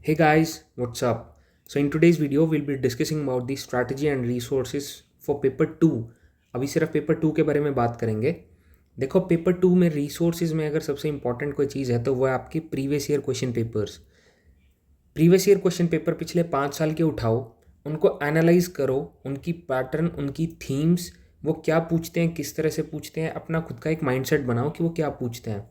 Hey guys, what's up? So in today's video we'll be discussing about the strategy and resources for paper 2। अभी सिर्फ paper 2 के बारे में बात करेंगे। देखो पेपर 2 में रिसोर्सेज में अगर सबसे इंपॉर्टेंट कोई चीज़ है तो वो है आपकी previous year question papers. Previous year question paper पिछले 5 साल के उठाओ, उनको एनालाइज करो, उनकी पैटर्न, उनकी थीम्स, वो क्या पूछते हैं, किस तरह से पूछते हैं, अपना खुद का एक माइंडसेट बनाओ कि वो क्या पूछते हैं।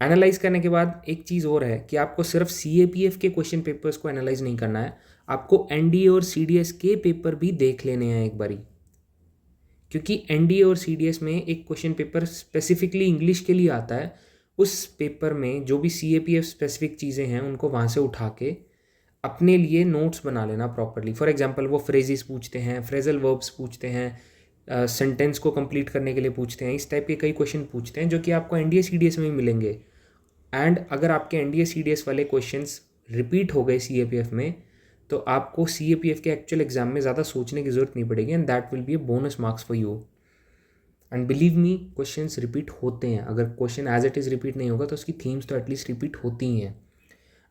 एनालाइज करने के बाद एक चीज़ और है कि आपको सिर्फ CAPF के क्वेश्चन पेपर्स को एनालाइज नहीं करना है, आपको NDA और CDS के पेपर भी देख लेने हैं एक बारी। क्योंकि NDA और CDS में एक क्वेश्चन पेपर स्पेसिफिकली इंग्लिश के लिए आता है, उस पेपर में जो भी CAPF स्पेसिफिक चीज़ें हैं उनको वहाँ से उठा के अपने लिए नोट्स बना लेना प्रॉपरली। फॉर एग्जांपल वो फ्रेजेस पूछते हैं, फ्रेजल वर्ब्स पूछते हैं, सेंटेंस को कंप्लीट करने के लिए पूछते हैं, इस टाइप के कई क्वेश्चन पूछते हैं जो कि आपको NDA CDS में ही मिलेंगे। एंड अगर आपके NDA CDS वाले क्वेश्चंस रिपीट हो गए CAPF में तो आपको CAPF के एक्चुअल एग्जाम में ज़्यादा सोचने की ज़रूरत नहीं पड़ेगी and that will be a bonus marks for you. And believe me, questions repeat होते हैं। अगर question as it is repeat नहीं होगा तो उसकी थीम्स तो एटलीस्ट रिपीट होती ही हैं।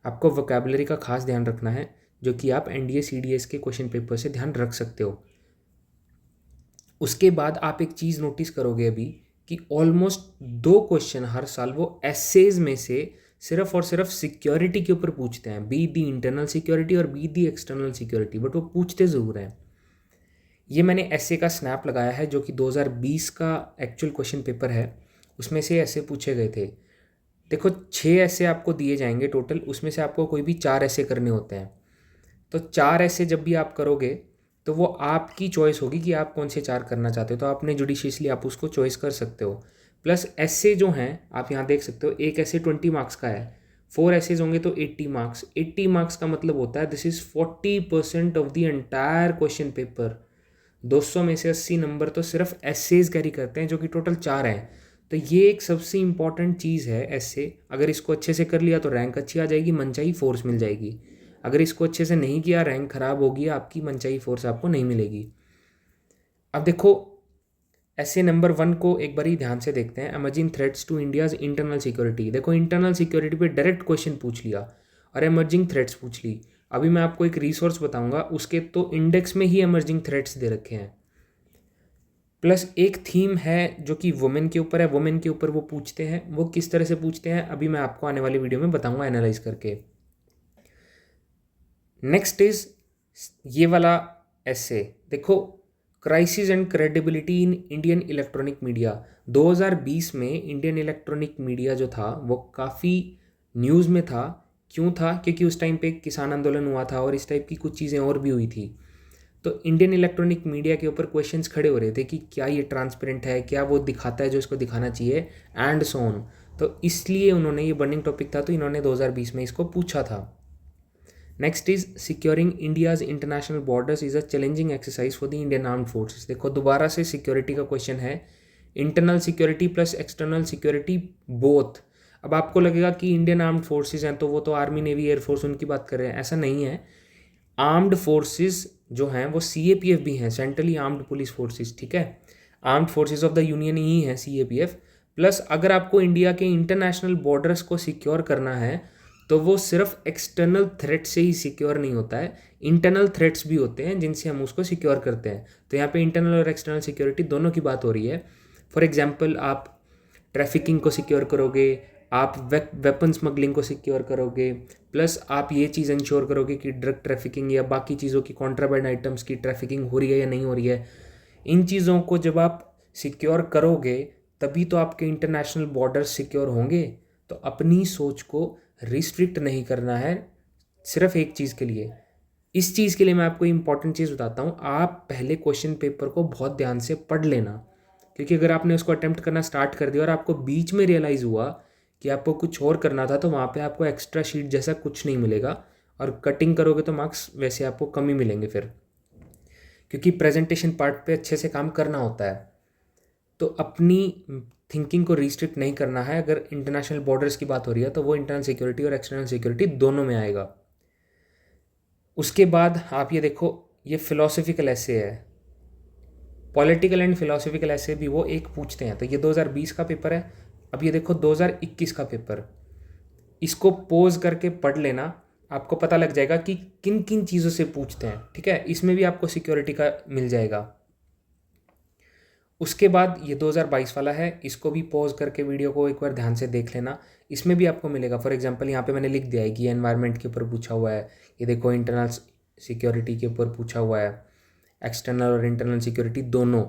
आपको वोकैबुलरी का खास ध्यान रखना है जो कि आप NDA CDS के क्वेश्चन पेपर से ध्यान रख सकते हो। उसके बाद आप एक चीज़ नोटिस करोगे अभी कि ऑलमोस्ट 2 क्वेश्चन हर साल वो एसेज में से सिर्फ और सिर्फ सिक्योरिटी के ऊपर पूछते हैं, बी दी इंटरनल सिक्योरिटी और be the external security, but वो पूछते ज़रूर हैं। ये मैंने ऐसे का स्नैप लगाया है जो कि 2020 का एक्चुअल क्वेश्चन पेपर है, उसमें से ऐसे पूछे गए थे। देखो 6 ऐसे आपको दिए जाएंगे टोटल, उसमें से आपको कोई भी 4 ऐसे करने होते हैं। तो 4 ऐसे जब भी आप करोगे तो वो आपकी चॉइस होगी कि आप कौन से 4 करना चाहते हो, तो आपने जुडिशियसली आप उसको चॉइस कर सकते हो। प्लस ऐसे जो हैं आप यहाँ देख सकते हो, एक ऐसे 20 मार्क्स का है, 4 ऐसेज होंगे तो 80 मार्क्स। 80 मार्क्स का मतलब होता है this is 40% of the entire question paper. 200 में से 80 नंबर तो सिर्फ ऐसेज कैरी करते हैं जो कि टोटल 4 हैं। तो ये एक सबसे इंपॉर्टेंट चीज़ है ऐसे, अगर इसको अच्छे से कर लिया तो रैंक अच्छी आ जाएगी, मनचाही फोर्स मिल जाएगी। अगर इसको अच्छे से नहीं किया रैंक ख़राब होगी, आपकी मनचाही फोर्स आपको नहीं मिलेगी। अब देखो ऐसे नंबर 1 को एक बार ही ध्यान से देखते हैं, emerging threats to India's internal security. देखो इंटरनल सिक्योरिटी पे डायरेक्ट क्वेश्चन पूछ लिया और एमर्जिंग थ्रेट्स पूछ ली। अभी मैं आपको एक रिसोर्स बताऊंगा, उसके तो इंडेक्स में ही एमर्जिंग थ्रेट्स दे रखे हैं। प्लस एक थीम है जो कि वुमेन के ऊपर है, वुमेन के ऊपर वो पूछते हैं। वो किस तरह से पूछते हैं अभी मैं आपको आने वाली वीडियो में बताऊंगा एनालाइज करके। नेक्स्ट इज ये वाला ऐसे देखो, crisis and credibility in Indian electronic media. 2020 में इंडियन इलेक्ट्रॉनिक मीडिया जो था वो काफ़ी न्यूज़ में था। क्यों था? क्योंकि उस टाइम पे किसान आंदोलन हुआ था और इस टाइप की कुछ चीज़ें और भी हुई थी। तो इंडियन इलेक्ट्रॉनिक मीडिया के ऊपर क्वेश्चंस खड़े हो रहे थे कि क्या ये ट्रांसपेरेंट है, क्या वो दिखाता है जो इसको दिखाना चाहिए, एंड सो ऑन। तो इसलिए उन्होंने, ये बर्निंग टॉपिक था तो इन्होंने 2020 में इसको पूछा था। Next is securing India's international borders is a challenging exercise for the Indian armed forces. देखो दोबारा से सिक्योरिटी का क्वेश्चन है, internal security plus external security both. अब आपको लगेगा कि इंडियन आर्म्ड फोर्सेस हैं तो वो तो आर्मी नेवी एयरफोर्स उनकी बात कर रहे हैं, ऐसा नहीं है। आर्म्ड फोर्सेस जो हैं वो CAPF भी हैं, सेंट्रली आर्म्ड पुलिस फोर्सेस, ठीक है। Armed forces of the union ही है CAPF। प्लस अगर आपको इंडिया के इंटरनेशनल बॉर्डर्स को सिक्योर करना है तो वो सिर्फ एक्सटर्नल थ्रेट से ही सिक्योर नहीं होता है, इंटरनल थ्रेट्स भी होते हैं जिनसे हम उसको सिक्योर करते हैं। तो यहाँ पे इंटरनल और एक्सटर्नल सिक्योरिटी दोनों की बात हो रही है। फॉर एग्जांपल आप ट्रैफिकिंग को सिक्योर करोगे, आप वेपन स्मगलिंग को सिक्योर करोगे, प्लस आप ये चीज़ इंश्योर करोगे कि ड्रग ट्रैफिकिंग या बाकी चीज़ों की कॉन्ट्राबैंड आइटम्स की ट्रैफिकिंग हो रही है या नहीं हो रही है। इन चीज़ों को जब आप सिक्योर करोगे तभी तो आपके इंटरनेशनल बॉर्डर्स सिक्योर होंगे। तो अपनी सोच को रिस्ट्रिक्ट नहीं करना है सिर्फ एक चीज़ के लिए। इस चीज़ के लिए मैं आपको इंपॉर्टेंट चीज़ बताता हूँ, आप पहले क्वेश्चन पेपर को बहुत ध्यान से पढ़ लेना। क्योंकि अगर आपने उसको अटेम्प्ट करना स्टार्ट कर दिया और आपको बीच में रियलाइज़ हुआ कि आपको कुछ और करना था तो वहाँ पे आपको एक्स्ट्रा शीट जैसा कुछ नहीं मिलेगा और कटिंग करोगे तो मार्क्स वैसे आपको कम ही मिलेंगे फिर, क्योंकि प्रेजेंटेशन पार्ट पे अच्छे से काम करना होता है। तो अपनी थिंकिंग को रिस्ट्रिक्ट नहीं करना है। अगर इंटरनेशनल बॉर्डर्स की बात हो रही है तो वो इंटरनल सिक्योरिटी और एक्सटर्नल सिक्योरिटी दोनों में आएगा। उसके बाद आप ये देखो, ये फिलोसफिकल ऐसे है, पॉलिटिकल एंड फिलोसफिकल ऐसे भी वो एक पूछते हैं। तो ये 2020 का पेपर है। अब ये देखो 2021 का पेपर, इसको पोज करके पढ़ लेना। आपको पता लग जाएगा कि किन किन चीज़ों से पूछते हैं, ठीक है। इसमें भी आपको सिक्योरिटी का मिल जाएगा। उसके बाद ये 2022 वाला है, इसको भी पॉज करके वीडियो को एक बार ध्यान से देख लेना। इसमें भी आपको मिलेगा। फॉर एग्जांपल यहाँ पे मैंने लिख दिया है कि ये एनवायरनमेंट के ऊपर पूछा हुआ है, ये देखो इंटरनल सिक्योरिटी के ऊपर पूछा हुआ है, एक्सटर्नल और इंटरनल सिक्योरिटी दोनों।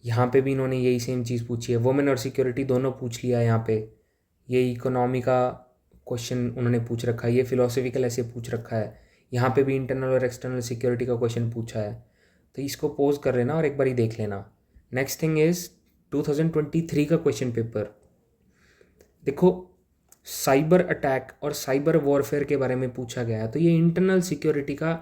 यहाँ पे भी इन्होंने यही सेम चीज़ पूछी है, वुमेन और सिक्योरिटी दोनों पूछ लिया है यहाँ पे। ये इकोनॉमी का क्वेश्चन उन्होंने पूछ रखा है, ये फिलोसफिकल ऐसे पूछ रखा है। यहाँ पे भी इंटरनल और एक्सटर्नल सिक्योरिटी का क्वेश्चन पूछा है। तो इसको पोज कर लेना और एक बार ही देख लेना। नेक्स्ट थिंग इज़ 2023 का क्वेश्चन पेपर। देखो साइबर अटैक और साइबर वॉरफेयर के बारे में पूछा गया है। तो ये इंटरनल सिक्योरिटी का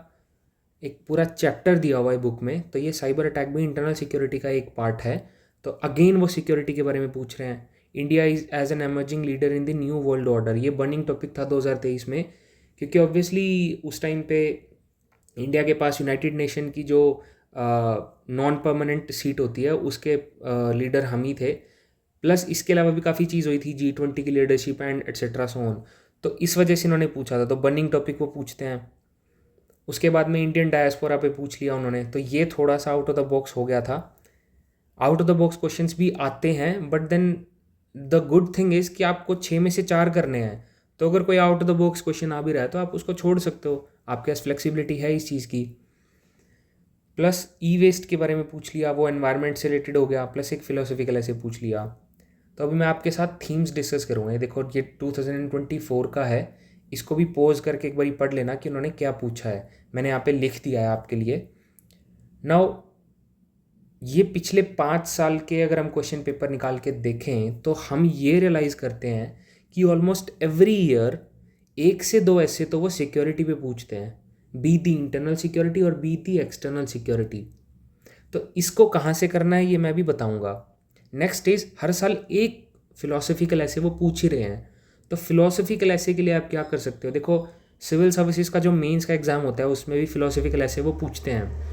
एक पूरा चैप्टर दिया हुआ है बुक में। तो ये साइबर अटैक भी इंटरनल सिक्योरिटी का एक पार्ट है। तो अगेन वो सिक्योरिटी के बारे में पूछ रहे हैं। India is as an emerging leader in the new world order, ये बर्निंग टॉपिक था 2023 में, क्योंकि ऑब्वियसली उस टाइम पे इंडिया के पास यूनाइटेड नेशन की जो नॉन परमानेंट सीट होती है उसके लीडर हम ही थे। प्लस इसके अलावा भी काफ़ी चीज़ हुई थी, G20 की leadership and etcetera so on. तो इस वजह से इन्होंने पूछा था। तो बर्निंग टॉपिक वो पूछते हैं। उसके बाद में इंडियन डायस्पोरा पे पूछ लिया उन्होंने। तो ये थोड़ा सा आउट ऑफ द बॉक्स हो गया था। Out of the box questions भी आते हैं, but then the good thing is कि आपको 6 में से 4 करने हैं। तो अगर कोई out of the box question आ भी रहा है तो आप उसको छोड़ सकते हो, आपके पास फ्लेक्सिबिलिटी है इस चीज़ की। प्लस ई वेस्ट के बारे में पूछ लिया, वो एनवायरनमेंट से रिलेटेड हो गया। प्लस एक फिलोसफिकल ऐसे पूछ लिया। तो अभी मैं आपके साथ थीम्स डिस्कस करूँगा। ये देखो ये 2024 का है, इसको भी पोज करके एक बारी पढ़ लेना कि उन्होंने क्या पूछा है। मैंने यहाँ पे लिख दिया है आपके लिए। नाउ ये पिछले 5 साल के अगर हम क्वेश्चन पेपर निकाल के देखें तो हम ये रियलाइज़ करते हैं कि ऑलमोस्ट एवरी ईयर 1 से 2 ऐसे तो वो सिक्योरिटी पे पूछते हैं, बी दी इंटरनल सिक्योरिटी और बी दी एक्सटर्नल सिक्योरिटी। तो इसको कहाँ से करना है ये मैं भी बताऊँगा। नेक्स्ट इज हर साल एक फिलोसफिकल ऐसे वो पूछ ही रहे हैं। तो फिलोसफिकल ऐसे के लिए आप क्या कर सकते हो, देखो सिविल सर्विसेज का जो मेंस का एग्ज़ाम होता है उसमें भी फिलोसफिकल ऐसे वो पूछते हैं।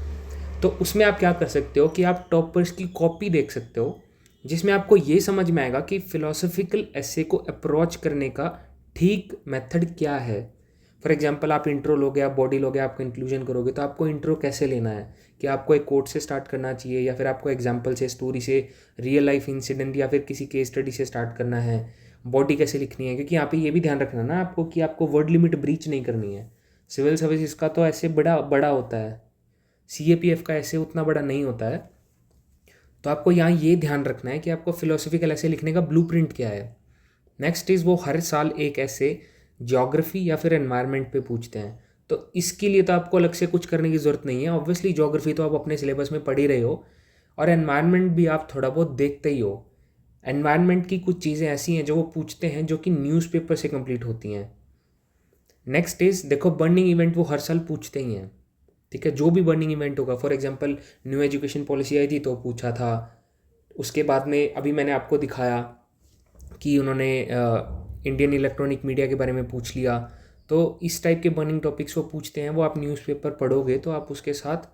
तो उसमें आप क्या कर सकते हो कि आप टॉपर्स की कॉपी देख सकते हो, जिसमें आपको ये समझ में आएगा कि फिलोसफिकल ऐसे को अप्रोच करने का ठीक मेथड क्या है। फॉर एग्जांपल आप इंट्रो लोगे, आप बॉडी लोगे, आप कंक्लूजन करोगे, तो आपको इंट्रो कैसे लेना है कि आपको एक कोट से स्टार्ट करना चाहिए या फिर आपको एग्जांपल से, स्टोरी से, रियल लाइफ इंसिडेंट या फिर किसी केस स्टडी से स्टार्ट करना है। बॉडी कैसे लिखनी है, क्योंकि यहाँ पे ये भी ध्यान रखना ना आपको कि आपको वर्ड लिमिट ब्रीच नहीं करनी है। सिविल सर्विसेज का तो ऐसे बड़ा बड़ा होता है, CAPF का ऐसे उतना बड़ा नहीं होता है। तो आपको यहाँ ये ध्यान रखना है कि आपको फिलोसफिकल ऐसे लिखने का ब्लूप्रिंट क्या है। नेक्स्ट इज़ वो हर साल एक ऐसे ज्योग्राफी या फिर एनवायरनमेंट पे पूछते हैं। तो इसके लिए तो आपको अलग से कुछ करने की ज़रूरत नहीं है। ऑब्वियसली ज्योग्राफी तो आप अपने सिलेबस में पढ़ ही रहे हो और एनवायरनमेंट भी आप थोड़ा बहुत देखते ही हो। एनवायरनमेंट की कुछ चीज़ें ऐसी हैं जो वो पूछते हैं जो कि न्यूज़पेपर से कंप्लीट होती हैं। नेक्स्ट इज़ देखो बर्निंग इवेंट वो हर साल पूछते ही हैं, ठीक है। जो भी बर्निंग इवेंट होगा, for example new education policy आई थी तो पूछा था। उसके बाद में अभी मैंने आपको दिखाया कि उन्होंने इंडियन इलेक्ट्रॉनिक मीडिया के बारे में पूछ लिया। तो इस टाइप के बर्निंग टॉपिक्स वो पूछते हैं, वो आप न्यूज़पेपर पढ़ोगे तो आप उसके साथ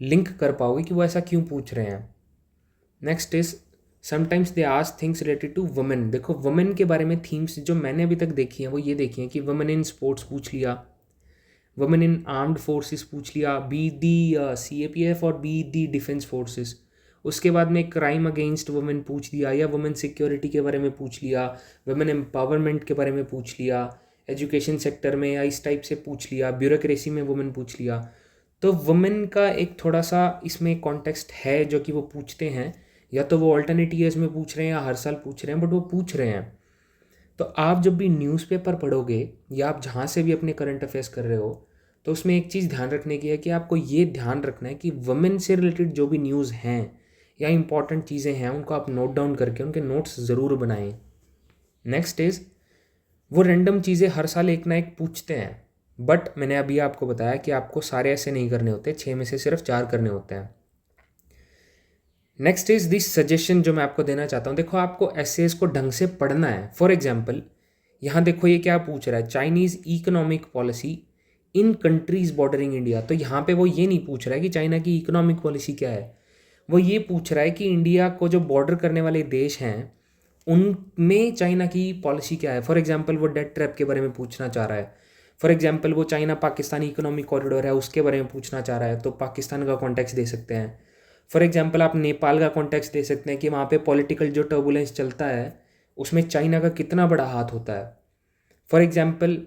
लिंक कर पाओगे कि वो ऐसा क्यों पूछ रहे हैं। Next is sometimes they ask things related to women. देखो वुमेन के बारे में थीम्स जो मैंने अभी तक देखी हैं वो ये देखी हैं कि वुमेन इन स्पोर्ट्स पूछ लिया, वुमेन इन आर्म्ड फोर्सेस पूछ लिया, बी दी CAPF और बी दी डिफेंस फोर्सेस। उसके बाद में क्राइम अगेंस्ट वुमेन पूछ दिया, या वुमेन सिक्योरिटी के बारे में पूछ लिया, वुमेन एम्पावरमेंट के बारे में पूछ लिया, एजुकेशन सेक्टर में या इस टाइप से पूछ लिया, ब्यूरोक्रेसी में वुमेन पूछ लिया। तो वुमेन का एक थोड़ा सा इसमें कॉन्टेक्स्ट है जो कि वो पूछते हैं, या तो वो ऑल्टरनेट ईयर्स में पूछ रहे हैं या हर साल पूछ रहे हैं, बट वो पूछ रहे हैं। तो आप जब भी न्यूज़पेपर पढ़ोगे या आप जहाँ से भी अपने करंट अफेयर्स कर रहे हो तो उसमें एक चीज़ ध्यान रखने की है कि आपको ये ध्यान रखना है कि वुमेन से रिलेटेड जो भी न्यूज़ हैं या इंपॉर्टेंट चीज़ें हैं उनको आप नोट डाउन करके उनके नोट्स ज़रूर बनाएं। नेक्स्ट इज़ वो रैंडम चीज़ें हर साल एक ना एक पूछते हैं, बट मैंने अभी आपको बताया कि आपको सारे ऐसे नहीं करने होते, 6 में से सिर्फ 4 करने होते हैं। नेक्स्ट इज दिस सजेशन जो मैं आपको देना चाहता हूँ। देखो आपको एसेस को ढंग से पढ़ना है। फॉर एग्जाम्पल यहाँ देखो ये क्या पूछ रहा है, Chinese economic policy in countries bordering India. तो यहाँ पे वो ये नहीं पूछ रहा है कि चाइना की इकोनॉमिक पॉलिसी क्या है, वो ये पूछ रहा है कि इंडिया को जो बॉर्डर करने वाले देश हैं उनमें चाइना की पॉलिसी क्या है। फॉर एग्जांपल वो डेट ट्रैप के बारे में पूछना चाह रहा है, फॉर एग्जांपल वो चाइना पाकिस्तानी इकोनॉमिक कॉरिडोर है उसके बारे में पूछना चाह रहा है, तो पाकिस्तान का कॉन्टेक्स्ट दे सकते हैं। फॉर एग्जांपल आप नेपाल का कॉन्टेक्स्ट दे सकते हैं कि वहाँ पे पॉलिटिकल जो टर्बुलेंस चलता है उसमें चाइना का कितना बड़ा हाथ होता है। फॉर एग्जांपल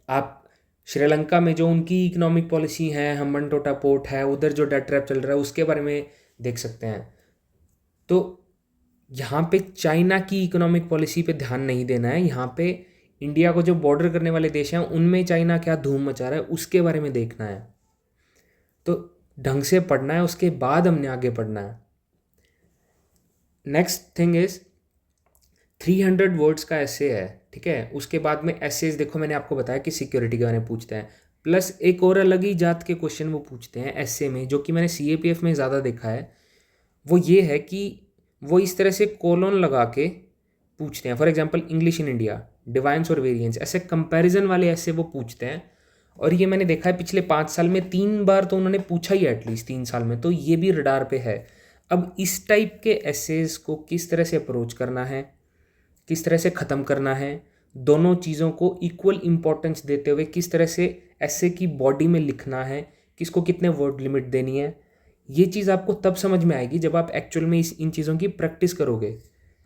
आप श्रीलंका में जो उनकी इकोनॉमिक पॉलिसी है, हम्बनटोटा पोर्ट है, उधर जो डेट ट्रैप चल रहा है उसके बारे में देख सकते हैं। तो यहाँ पे चाइना की इकोनॉमिक पॉलिसी पे ध्यान नहीं देना है, यहाँ पे इंडिया को जो बॉर्डर करने वाले देश हैं उनमें चाइना क्या धूम मचा रहा है उसके बारे में देखना है। तो ढंग से पढ़ना है, उसके बाद हमने आगे पढ़ना है। नेक्स्ट थिंग इज 300 वर्ड्स का ऐसे है, ठीक है। उसके बाद में ऐसेज देखो मैंने आपको बताया कि सिक्योरिटी के बारे में पूछते हैं, प्लस एक और अलग ही जात के क्वेश्चन वो पूछते हैं ऐसे में, जो कि मैंने CAPF में ज़्यादा देखा है। वो ये है कि वो इस तरह से कोलोन लगा के पूछते हैं। For example English in India, divines और वेरिएंस, ऐसे कंपैरिजन वाले ऐसे वो पूछते हैं। और ये मैंने देखा है पिछले 5 साल में 3 बार तो उन्होंने पूछा ही एटलीस्ट 3 साल में, तो ये भी रडार पे है। अब इस टाइप के एसेज को किस तरह से अप्रोच करना है, किस तरह से ख़त्म करना है, दोनों चीज़ों को इक्वल इम्पोर्टेंस देते हुए किस तरह से ऐसे की बॉडी में लिखना है, किसको कितने वर्ड लिमिट देनी है, ये चीज़ आपको तब समझ में आएगी जब आप एक्चुअल में इन चीज़ों की प्रैक्टिस करोगे।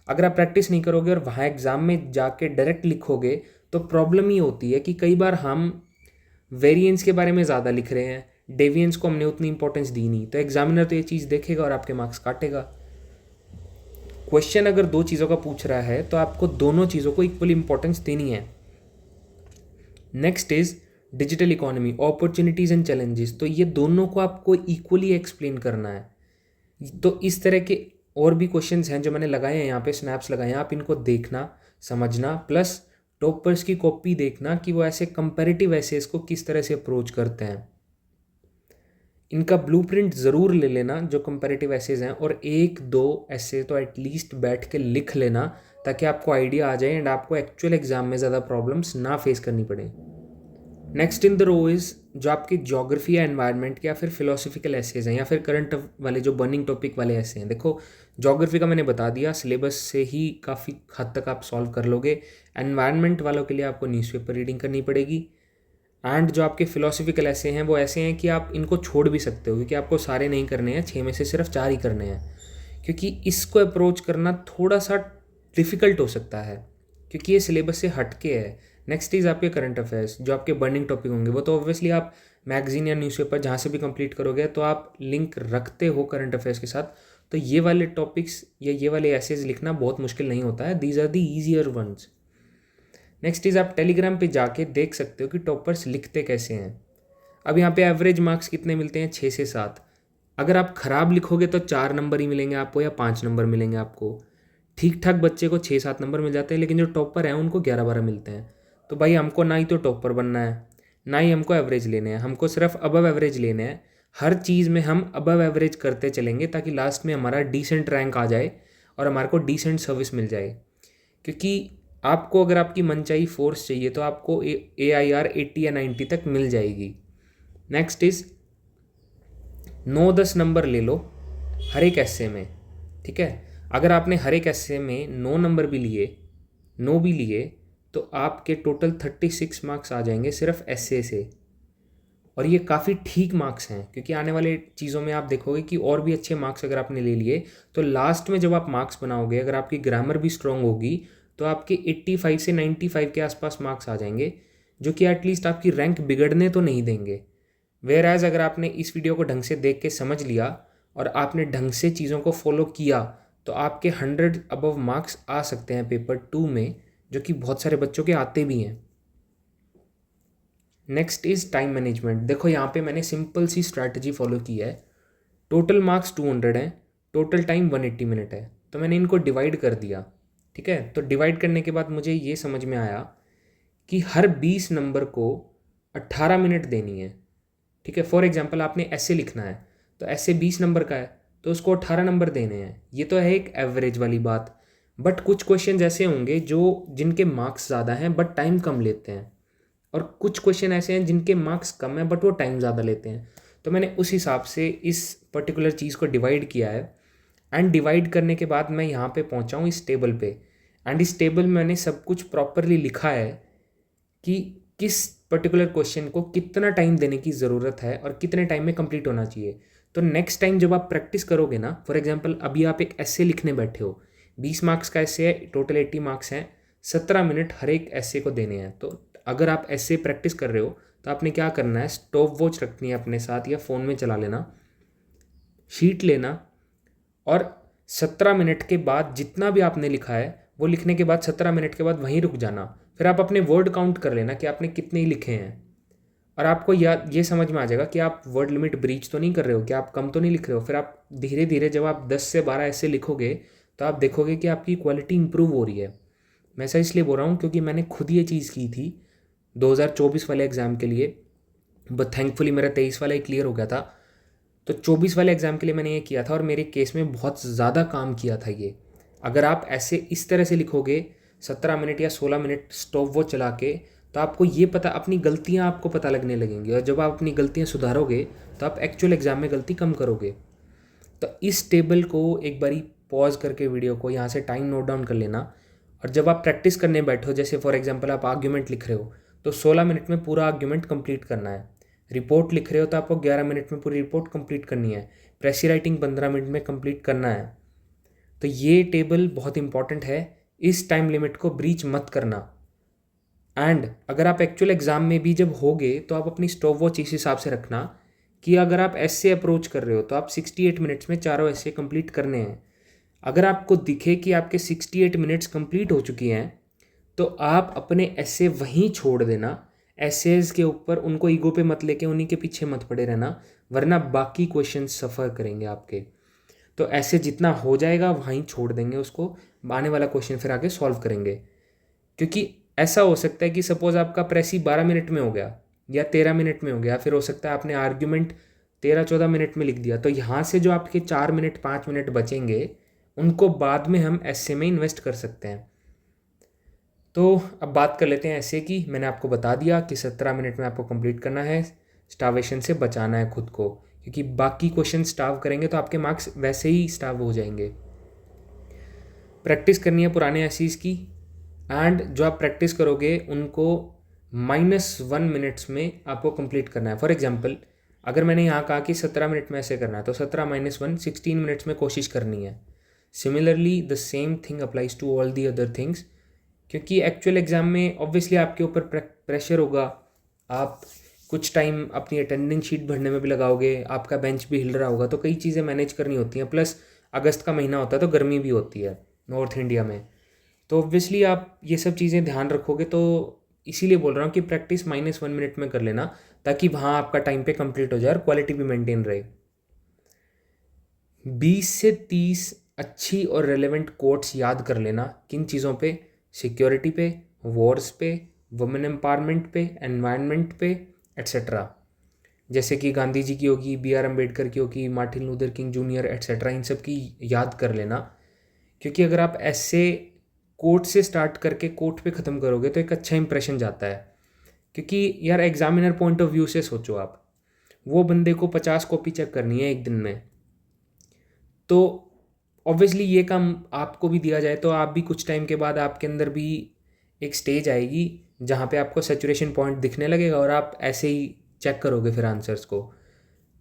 अगर आप प्रैक्टिस नहीं करोगे और वहाँ एग्ज़ाम में जाके डायरेक्ट लिखोगे तो प्रॉब्लम ये होती है कि कई बार हम वेरिएंस के बारे में ज़्यादा लिख रहे हैं, डेविएंस को हमने उतनी इंपॉर्टेंस दी नहीं, तो एग्जामिनर तो ये चीज़ देखेगा और आपके मार्क्स काटेगा। क्वेश्चन अगर 2 चीज़ों का पूछ रहा है तो आपको दोनों चीज़ों को इक्वल इंपॉर्टेंस देनी है। Next is digital economy, opportunities and challenges, तो ये दोनों को आपको इक्वली एक्सप्लेन करना है। तो इस तरह के और भी क्वेश्चंस हैं जो मैंने लगाए हैं, यहाँ पे स्नैप्स लगाए हैं, आप इनको देखना समझना, प्लस टॉपर्स की कॉपी देखना कि वो ऐसे कंपैरेटिव ऐसे इसको किस तरह से अप्रोच करते हैं। इनका ब्लूप्रिंट ज़रूर ले लेना जो कंपैरेटिव एसेज हैं, और 1-2 ऐसे तो एटलीस्ट बैठ के लिख लेना ताकि आपको आइडिया आ जाए एंड आपको एक्चुअल एग्जाम में ज़्यादा प्रॉब्लम्स ना फेस करनी पड़े। Next in the row is जो आपकी ज्योग्राफी या एनवायरनमेंट के या फिर फिलोसफिकल एसेज हैं या फिर करंट वाले जो बर्निंग टॉपिक वाले ऐसे हैं। देखो ज्योग्राफी का मैंने बता दिया, सिलेबस से ही काफ़ी हद तक आप सॉल्व कर लोगे। एनवायरनमेंट वालों के लिए आपको न्यूज़पेपर रीडिंग करनी पड़ेगी। एंड जो आपके फिलोसफिकल ऐसे हैं वो ऐसे हैं कि आप इनको छोड़ भी सकते हो, क्योंकि आपको सारे नहीं करने हैं, 6 में से सिर्फ 4 ही करने हैं, क्योंकि इसको अप्रोच करना थोड़ा सा डिफ़िकल्ट हो सकता है क्योंकि ये सिलेबस से हट के है। नेक्स्ट इज़ आपके करंट अफेयर्स, जो आपके बर्निंग टॉपिक होंगे वो तो ऑब्वियसली आप मैगजीन या न्यूज़पेपर जहाँ से भी कंप्लीट करोगे तो आप लिंक रखते हो करंट अफेयर्स के साथ, तो ये वाले टॉपिक्स या ये वाले एसेज लिखना बहुत मुश्किल नहीं होता है। These are the easier ones. Next is आप टेलीग्राम पे जाके देख सकते हो कि टॉपर्स लिखते कैसे हैं। अब यहाँ पे एवरेज मार्क्स कितने मिलते हैं, 6 से 7। अगर आप ख़राब लिखोगे तो 4 नंबर ही मिलेंगे आपको या 5 नंबर मिलेंगे आपको। ठीक ठाक बच्चे को 6-7 नंबर मिल जाते हैं, लेकिन जो टॉपर हैं उनको 11-12 मिलते हैं। तो भाई हमको ना ही तो टॉपर बनना है ना ही हमको एवरेज लेने हैं, हमको सिर्फ अबव एवरेज लेने हैं। हर चीज़ में हम अबव एवरेज करते चलेंगे ताकि लास्ट में हमारा डिसेंट रैंक आ जाए और हमारे को डिसेंट सर्विस मिल जाए। क्योंकि आपको अगर आपकी मनचाही फोर्स चाहिए तो आपको AIR 80 या 90 तक मिल जाएगी। नेक्स्ट इज़ 9-10 नंबर ले लो हर एक ऐसे में, ठीक है। अगर आपने हर एक ऐसे में 9 नंबर भी लिए, 9 भी लिए, तो आपके टोटल 36 मार्क्स आ जाएंगे सिर्फ ऐसे से। और ये काफ़ी ठीक मार्क्स हैं, क्योंकि आने वाले चीज़ों में आप देखोगे कि और भी अच्छे मार्क्स अगर आपने ले लिए तो लास्ट में जब आप मार्क्स बनाओगे, अगर आपकी ग्रामर भी स्ट्रॉन्ग होगी तो आपके 85 से 95 के आसपास मार्क्स आ जाएंगे, जो कि एटलीस्ट आपकी रैंक बिगड़ने तो नहीं देंगे। वेयर एज अगर आपने इस वीडियो को ढंग से देख के समझ लिया और आपने ढंग से चीज़ों को फॉलो किया तो आपके 100 अबव मार्क्स आ सकते हैं पेपर 2 में, जो कि बहुत सारे बच्चों के आते भी हैं। Next is time management. देखो यहाँ पे मैंने सिंपल सी स्ट्रैटेजी फॉलो की है। टोटल मार्क्स 200 हैं, टोटल टाइम 180 मिनट है, तो मैंने इनको डिवाइड कर दिया, ठीक है। तो डिवाइड करने के बाद मुझे ये समझ में आया कि हर 20 नंबर को 18 मिनट देनी है, ठीक है। फॉर एग्जांपल आपने ऐसे लिखना है तो ऐसे 20 नंबर का है तो उसको 18 नंबर देने हैं। ये तो है एक एवरेज वाली बात, बट कुछ क्वेश्चन ऐसे होंगे जो जिनके मार्क्स ज़्यादा हैं बट टाइम कम लेते हैं, और कुछ क्वेश्चन ऐसे हैं जिनके मार्क्स कम हैं बट वो टाइम ज़्यादा लेते हैं। तो मैंने उस हिसाब से इस पर्टिकुलर चीज़ को डिवाइड किया है। एंड डिवाइड करने के बाद मैं यहाँ पे पहुँचा हूँ इस टेबल पे, एंड इस टेबल में मैंने सब कुछ प्रॉपरली लिखा है कि किस पर्टिकुलर क्वेश्चन को कितना टाइम देने की ज़रूरत है और कितने टाइम में कंप्लीट होना चाहिए। तो नेक्स्ट टाइम जब आप प्रैक्टिस करोगे ना, फॉर एग्जांपल अभी आप एक एस्से लिखने बैठे हो, 20 मार्क्स का एस्से है, टोटल 80 मार्क्स हैं, 17 मिनट हर एक एस्से को देने हैं। तो अगर आप एस्से प्रैक्टिस कर रहे हो तो आपने क्या करना है, स्टॉप वॉच रखनी है अपने साथ या फ़ोन में चला लेना, शीट लेना, और 17 मिनट के बाद जितना भी आपने लिखा है वो लिखने के बाद 17 मिनट के बाद वहीं रुक जाना। फिर आप अपने वर्ड काउंट कर लेना कि आपने कितने लिखे हैं, और आपको ये समझ में आ जाएगा कि आप वर्ड लिमिट ब्रीच तो नहीं कर रहे हो, कि आप कम तो नहीं लिख रहे हो। फिर आप धीरे धीरे जब आप 10 से 12 ऐसे लिखोगे तो आप देखोगे कि आपकी क्वालिटी इंप्रूव हो रही है। मैं ऐसा इसलिए बोल रहा हूँ क्योंकि मैंने खुद ये चीज़ की थी 2024 वाले एग्ज़ाम के लिए, बट थैंकफुली मेरा 23 वाला ही क्लियर हो गया था। तो 24 वाले एग्ज़ाम के लिए मैंने ये किया था और मेरे केस में बहुत ज़्यादा काम किया था ये। अगर आप ऐसे इस तरह से लिखोगे 17 मिनट या 16 मिनट स्टॉप वॉच चला के, तो आपको ये पता, अपनी गलतियाँ आपको पता लगने लगेंगी, और जब आप अपनी गलतियाँ सुधारोगे तो आप एक्चुअल एग्ज़ाम में गलती कम करोगे। तो इस टेबल को एक बारी पॉज करके वीडियो को यहाँ से टाइम नोट डाउन कर लेना, और जब आप प्रैक्टिस करने बैठो, जैसे फॉर एग्जांपल आप आर्ग्यूमेंट लिख रहे हो तो 16 मिनट में पूरा आर्ग्यूमेंट कंप्लीट करना है। रिपोर्ट लिख रहे हो तो आपको 11 मिनट में पूरी रिपोर्ट कंप्लीट करनी है। प्रेसी राइटिंग 15 मिनट में कंप्लीट करना है। तो ये टेबल बहुत इंपॉर्टेंट है, इस टाइम लिमिट को ब्रीच मत करना। एंड अगर आप एक्चुअल एग्ज़ाम में भी जब होगे तो आप अपनी स्टॉप वॉच इस हिसाब से रखना कि अगर आप ऐसे अप्रोच कर रहे हो तो आप 68 मिनट्स में चारों ऐसे कंप्लीट करने हैं। अगर आपको दिखे कि आपके 68 मिनट्स कंप्लीट हो चुकी हैं तो आप अपने ऐसे वहीं छोड़ देना। ऐसेज के ऊपर उनको ईगो पे मत लेके उन्हीं के पीछे मत पड़े रहना, वरना बाकी क्वेश्चन सफ़र करेंगे आपके। तो ऐसे जितना हो जाएगा वहीं छोड़ देंगे उसको, आने वाला क्वेश्चन फिर आगे सॉल्व करेंगे। क्योंकि ऐसा हो सकता है कि सपोज़ आपका प्रेसी 12 मिनट में हो गया या 13 मिनट में हो गया, फिर हो सकता है आपने आर्ग्यूमेंट 13-14 मिनट में लिख दिया, तो यहाँ से जो आपके 4 मिनट 5 मिनट बचेंगे उनको बाद में हम ऐसे में इन्वेस्ट कर सकते हैं। तो अब बात कर लेते हैं ऐसे की। मैंने आपको बता दिया कि 17 मिनट में आपको कंप्लीट करना है, स्टावेशन से बचाना है खुद को, क्योंकि बाकी क्वेश्चन स्टाव करेंगे तो आपके मार्क्स वैसे ही स्टाव हो जाएंगे। प्रैक्टिस करनी है पुराने एसीज की, एंड जो आप प्रैक्टिस करोगे उनको -1 मिनट्स में आपको कंप्लीट करना है। फॉर एग्जांपल अगर मैंने यहाँ कहा कि 17 मिनट में ऐसे करना है तो 17 - 1 16 मिनट्स में कोशिश करनी है। Similarly the same thing applies to all the other things, क्योंकि एक्चुअल एग्ज़ाम में ऑब्वियसली आपके ऊपर प्रेशर होगा। आप कुछ टाइम अपनी अटेंडेंस शीट भरने में भी लगाओगे, आपका बेंच भी हिल रहा होगा, तो कई चीज़ें मैनेज करनी होती हैं। प्लस अगस्त का महीना होता है तो गर्मी भी होती है नॉर्थ इंडिया में, तो ऑब्वियसली आप ये सब चीज़ें ध्यान रखोगे। तो इसीलिए बोल रहा हूँ कि प्रैक्टिस -1 मिनट में कर लेना, ताकि वहाँ आपका टाइम पे कंप्लीट हो जाए और क्वालिटी भी मेंटेन रहे। 20 से 30 अच्छी और रेलेवेंट कोट्स याद कर लेना। किन चीज़ों पे? सिक्योरिटी पे, वॉर्स पे, वुमेन एम्पावरमेंट पे, एनवायरनमेंट पे, एट्सेट्रा। जैसे कि गांधी जी की होगी, BR अम्बेडकर की होगी, Martin Luther King junior, etcetera, इन सब की याद कर लेना। क्योंकि अगर आप ऐसे कोट से स्टार्ट करके कोट पे ख़त्म करोगे तो एक अच्छा इंप्रेशन जाता है। क्योंकि यार एग्जामिनर पॉइंट ऑफ व्यू से सोचो, आप वो बंदे को 50 कॉपी चेक करनी है एक दिन में, तो ऑब्वियसली ये काम आपको भी दिया जाए तो आप भी कुछ टाइम के बाद आपके अंदर भी एक स्टेज आएगी जहाँ पे आपको सैचुरेशन पॉइंट दिखने लगेगा और आप ऐसे ही चेक करोगे फिर आंसर्स को।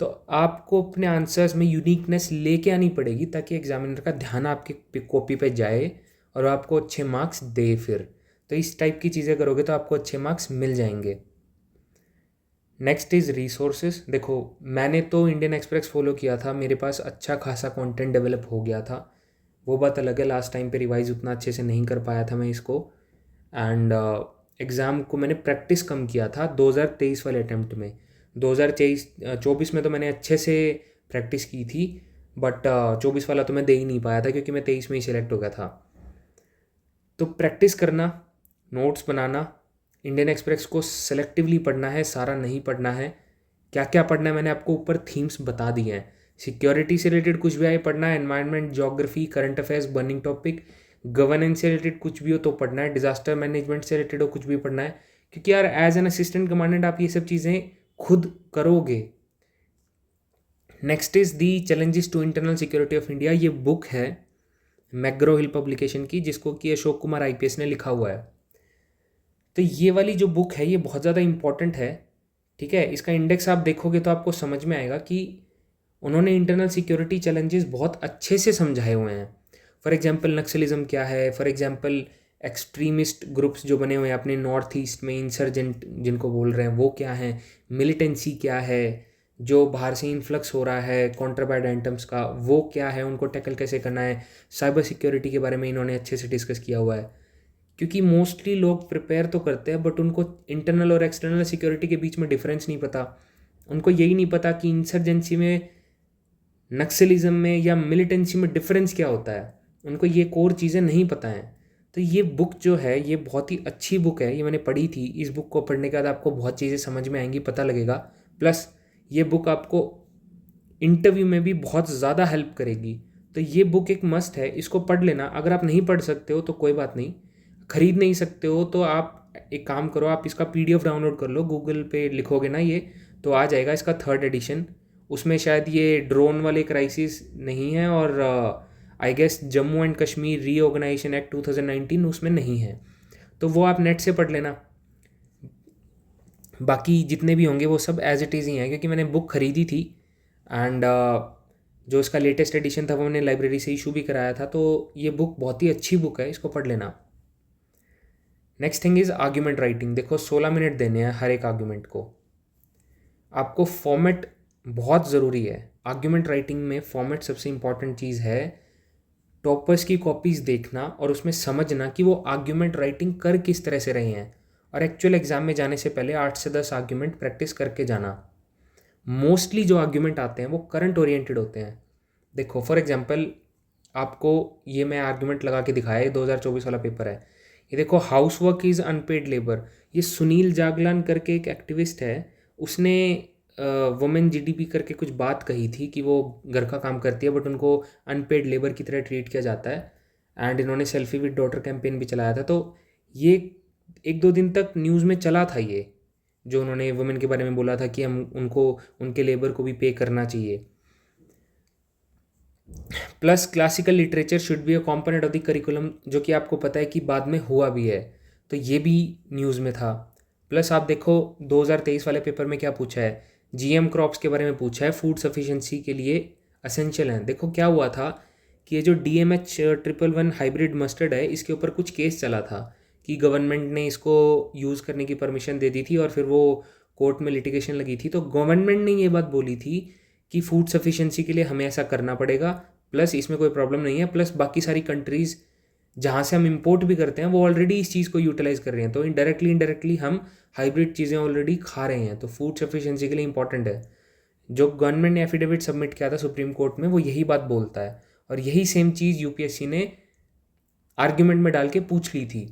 तो आपको अपने आंसर्स में यूनिकनेस लेके आनी पड़ेगी ताकि एग्जामिनर का ध्यान आपके कॉपी पे जाए और आपको अच्छे मार्क्स दे। फिर तो इस टाइप की चीज़ें करोगे तो आपको अच्छे मार्क्स मिल जाएंगे। Next is resources. देखो मैंने तो इंडियन एक्सप्रेस फॉलो किया था, मेरे पास अच्छा खासा कंटेंट डेवलप हो गया था। वो बात अलग है, लास्ट टाइम पे रिवाइज़ उतना अच्छे से नहीं कर पाया था मैं इसको, एंड एग्ज़ाम को मैंने प्रैक्टिस कम किया था 2023 वाले अटैम्प्ट में। 2024 में तो मैंने अच्छे से प्रैक्टिस की थी, बट 24 वाला तो मैं दे ही नहीं पाया था क्योंकि मैं 23 में ही सिलेक्ट हो गया था। तो प्रैक्टिस करना, नोट्स बनाना, इंडियन एक्सप्रेस को सेलेक्टिवली पढ़ना है, सारा नहीं पढ़ना है। क्या क्या पढ़ना है मैंने आपको ऊपर थीम्स बता दिए हैं। सिक्योरिटी से रिलेटेड कुछ भी आए पढ़ना है, environment, geography, current affairs, burning topic, governance से रिलेटेड कुछ भी हो तो पढ़ना है, डिजास्टर मैनेजमेंट से रिलेटेड हो कुछ भी पढ़ना है। क्योंकि यार एज एन असिस्टेंट कमांडेंट आप ये सब चीज़ें खुद करोगे, next is the challenges to internal security of India. ये बुक है मैग्रो हिल पब्लिकेशन की, जिसको कि अशोक कुमार आईपीएस ने लिखा हुआ है। तो ये वाली जो बुक है ये बहुत ज़्यादा इंपॉर्टेंट है, ठीक है। इसका इंडेक्स आप देखोगे तो आपको समझ में आएगा कि उन्होंने इंटरनल सिक्योरिटी चैलेंजेस बहुत अच्छे से समझाए हुए हैं। फॉर एग्जांपल नक्सलिज्म क्या है, फॉर एग्जांपल एक्सट्रीमिस्ट ग्रुप्स जो बने हुए हैं अपने नॉर्थ ईस्ट में, इंसर्जेंट जिनको बोल रहे हैं वो क्या है, मिलिटेंसी क्या है, जो बाहर से इन्फ्लक्स हो रहा है कॉन्ट्राबैंड आइटम्स का वो क्या है, उनको टैकल कैसे करना है। साइबर सिक्योरिटी के बारे में इन्होंने अच्छे से डिस्कस किया हुआ है, क्योंकि मोस्टली लोग प्रिपेयर तो करते हैं बट उनको इंटरनल और एक्सटर्नल सिक्योरिटी के बीच में डिफरेंस नहीं पता। उनको यही नहीं पता कि इंसर्जेंसी में, नक्सलिज्म में या मिलिटेंसी में डिफरेंस क्या होता है। उनको ये कोर चीज़ें नहीं पता हैं। तो ये बुक जो है ये बहुत ही अच्छी बुक है, ये मैंने पढ़ी थी। इस बुक को पढ़ने के बाद आपको बहुत चीज़ें समझ में आएंगी, पता लगेगा। प्लस ये बुक आपको इंटरव्यू में भी बहुत ज़्यादा हेल्प करेगी। तो ये बुक एक मस्ट है, इसको पढ़ लेना। अगर आप नहीं पढ़ सकते हो तो कोई बात नहीं, खरीद नहीं सकते हो तो आप एक काम करो, आप इसका पीडीएफ डाउनलोड कर लो, गूगल पे लिखोगे ना ये तो आ जाएगा इसका 3rd एडिशन। उसमें शायद ये ड्रोन वाले क्राइसिस नहीं है, और I guess Jammu and Kashmir reorganisation act 2019 उसमें नहीं है। तो वो आप नेट से पढ़ लेना। बाकी जितने भी होंगे वो सब एज इट इज़ ही हैं, क्योंकि मैंने बुक खरीदी थी एंड जो इसका लेटेस्ट एडिशन था वो मैंने लाइब्रेरी से इशू भी कराया था। तो ये बुक बहुत ही अच्छी बुक है, इसको पढ़ लेना। Next thing is argument writing. देखो 16 मिनट देने हैं हर एक आर्ग्यूमेंट को। आपको फॉर्मेट बहुत ज़रूरी है। आर्ग्यूमेंट राइटिंग में फॉर्मेट सबसे इंपॉर्टेंट चीज़ है। टॉपर्स की कॉपीज़ देखना और उसमें समझना कि वो आर्ग्यूमेंट राइटिंग कर किस तरह से रहे हैं, और एक्चुअल एग्ज़ाम में जाने से पहले 8 से 10 आर्ग्यूमेंट प्रैक्टिस करके जाना। मोस्टली जो आर्ग्यूमेंट आते हैं वो करंट ओरिएंटेड होते हैं। देखो फॉर एग्जांपल आपको ये मैं आर्ग्यूमेंट लगा के दिखाया, ये 2024 वाला पेपर है। ये देखो, house work is unpaid labour. ये सुनील जागलान करके एक एक्टिविस्ट है, उसने वुमेन जीडीपी करके कुछ बात कही थी कि वो घर का काम करती है बट उनको अनपेड लेबर की तरह ट्रीट किया जाता है। एंड इन्होंने सेल्फी विद डॉटर कैंपेन भी चलाया था। तो ये 1-2 दिन तक न्यूज़ में चला था, ये जो उन्होंने वुमेन के बारे में बोला था कि हम उनको, उनके लेबर को भी पे करना चाहिए। Plus classical literature should be a component of the curriculum, जो कि आपको पता है कि बाद में हुआ भी है, तो ये भी न्यूज़ में था। प्लस आप देखो 2023 वाले पेपर में क्या पूछा है, जीएम क्रॉप्स के बारे में पूछा है, फूड सफिशिएंसी के लिए असेंशियल हैं। देखो क्या हुआ था कि ये जो DMH 111 हाइब्रिड मस्टर्ड है, इसके ऊपर कुछ केस चला था कि गवर्नमेंट ने इसको यूज़ करने की परमिशन दे दी थी और फिर वो कोर्ट में लिटिगेशन लगी थी। तो गवर्नमेंट ने ये बात बोली थी कि फूड सफिशिएंसी के लिए हमें ऐसा करना पड़ेगा, प्लस इसमें कोई प्रॉब्लम नहीं है। प्लस बाकी सारी कंट्रीज़ जहाँ से हम इंपोर्ट भी करते हैं वो ऑलरेडी इस चीज़ को यूटिलाइज़ कर रहे हैं, तो इनडायरेक्टली हम हाइब्रिड चीज़ें ऑलरेडी खा रहे हैं। तो फूड सफिशिएंसी के लिए इंपॉर्टेंट है। जो गवर्नमेंट ने एफिडेविट सबमिट किया था सुप्रीम कोर्ट में वो यही बात बोलता है, और यही सेम चीज़ यूपीएससी ने आर्ग्यूमेंट में डाल के पूछ ली थी।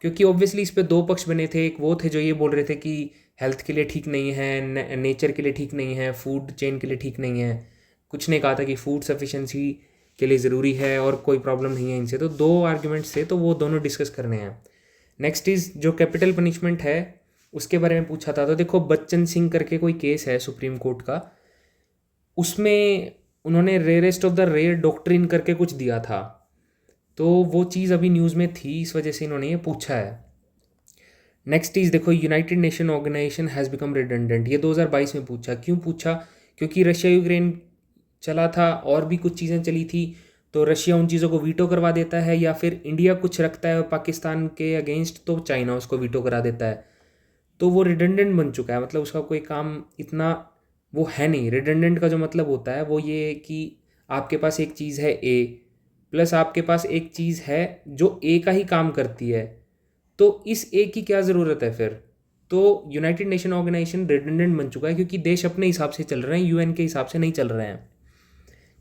क्योंकि ऑब्वियसली इस पे 2 पक्ष बने थे। एक वो थे जो ये बोल रहे थे कि हेल्थ के लिए ठीक नहीं है, नेचर के लिए ठीक नहीं है, फूड चेन के लिए ठीक नहीं है। कुछ ने कहा था कि फूड सफिशिएंसी के लिए ज़रूरी है और कोई प्रॉब्लम नहीं है इनसे। तो 2 आर्ग्यूमेंट्स थे, तो वो दोनों डिस्कस करने हैं। नेक्स्ट इज़ जो कैपिटल पनिशमेंट है उसके बारे में पूछा था। तो देखो बच्चन सिंह करके कोई केस है सुप्रीम कोर्ट का, उसमें उन्होंने rarest of the rare doctrine करके कुछ दिया था। तो वो चीज़ अभी न्यूज़ में थी, इस वजह से इन्होंने ये पूछा है। नेक्स्ट इज़ देखो, United Nation organisation has become redundant. ये 2022 में पूछा। क्यों पूछा? क्योंकि रशिया यूक्रेन चला था और भी कुछ चीज़ें चली थी, तो रशिया उन चीज़ों को वीटो करवा देता है, या फिर इंडिया कुछ रखता है पाकिस्तान के अगेंस्ट तो चाइना उसको वीटो करा देता है। तो वो रिडंडेंट बन चुका है, मतलब उसका कोई काम इतना वो है नहीं। रिडंडेंट का जो मतलब होता है वो ये कि आपके पास एक चीज़ है ए, प्लस आपके पास एक चीज़ है जो ए का ही काम करती है, तो इस ए की क्या ज़रूरत है फिर? तो यूनाइटेड नेशन ऑर्गेनाइजेशन रिडंडेंट बन चुका है क्योंकि देश अपने हिसाब से चल रहे हैं, यूएन के हिसाब से नहीं चल रहे हैं।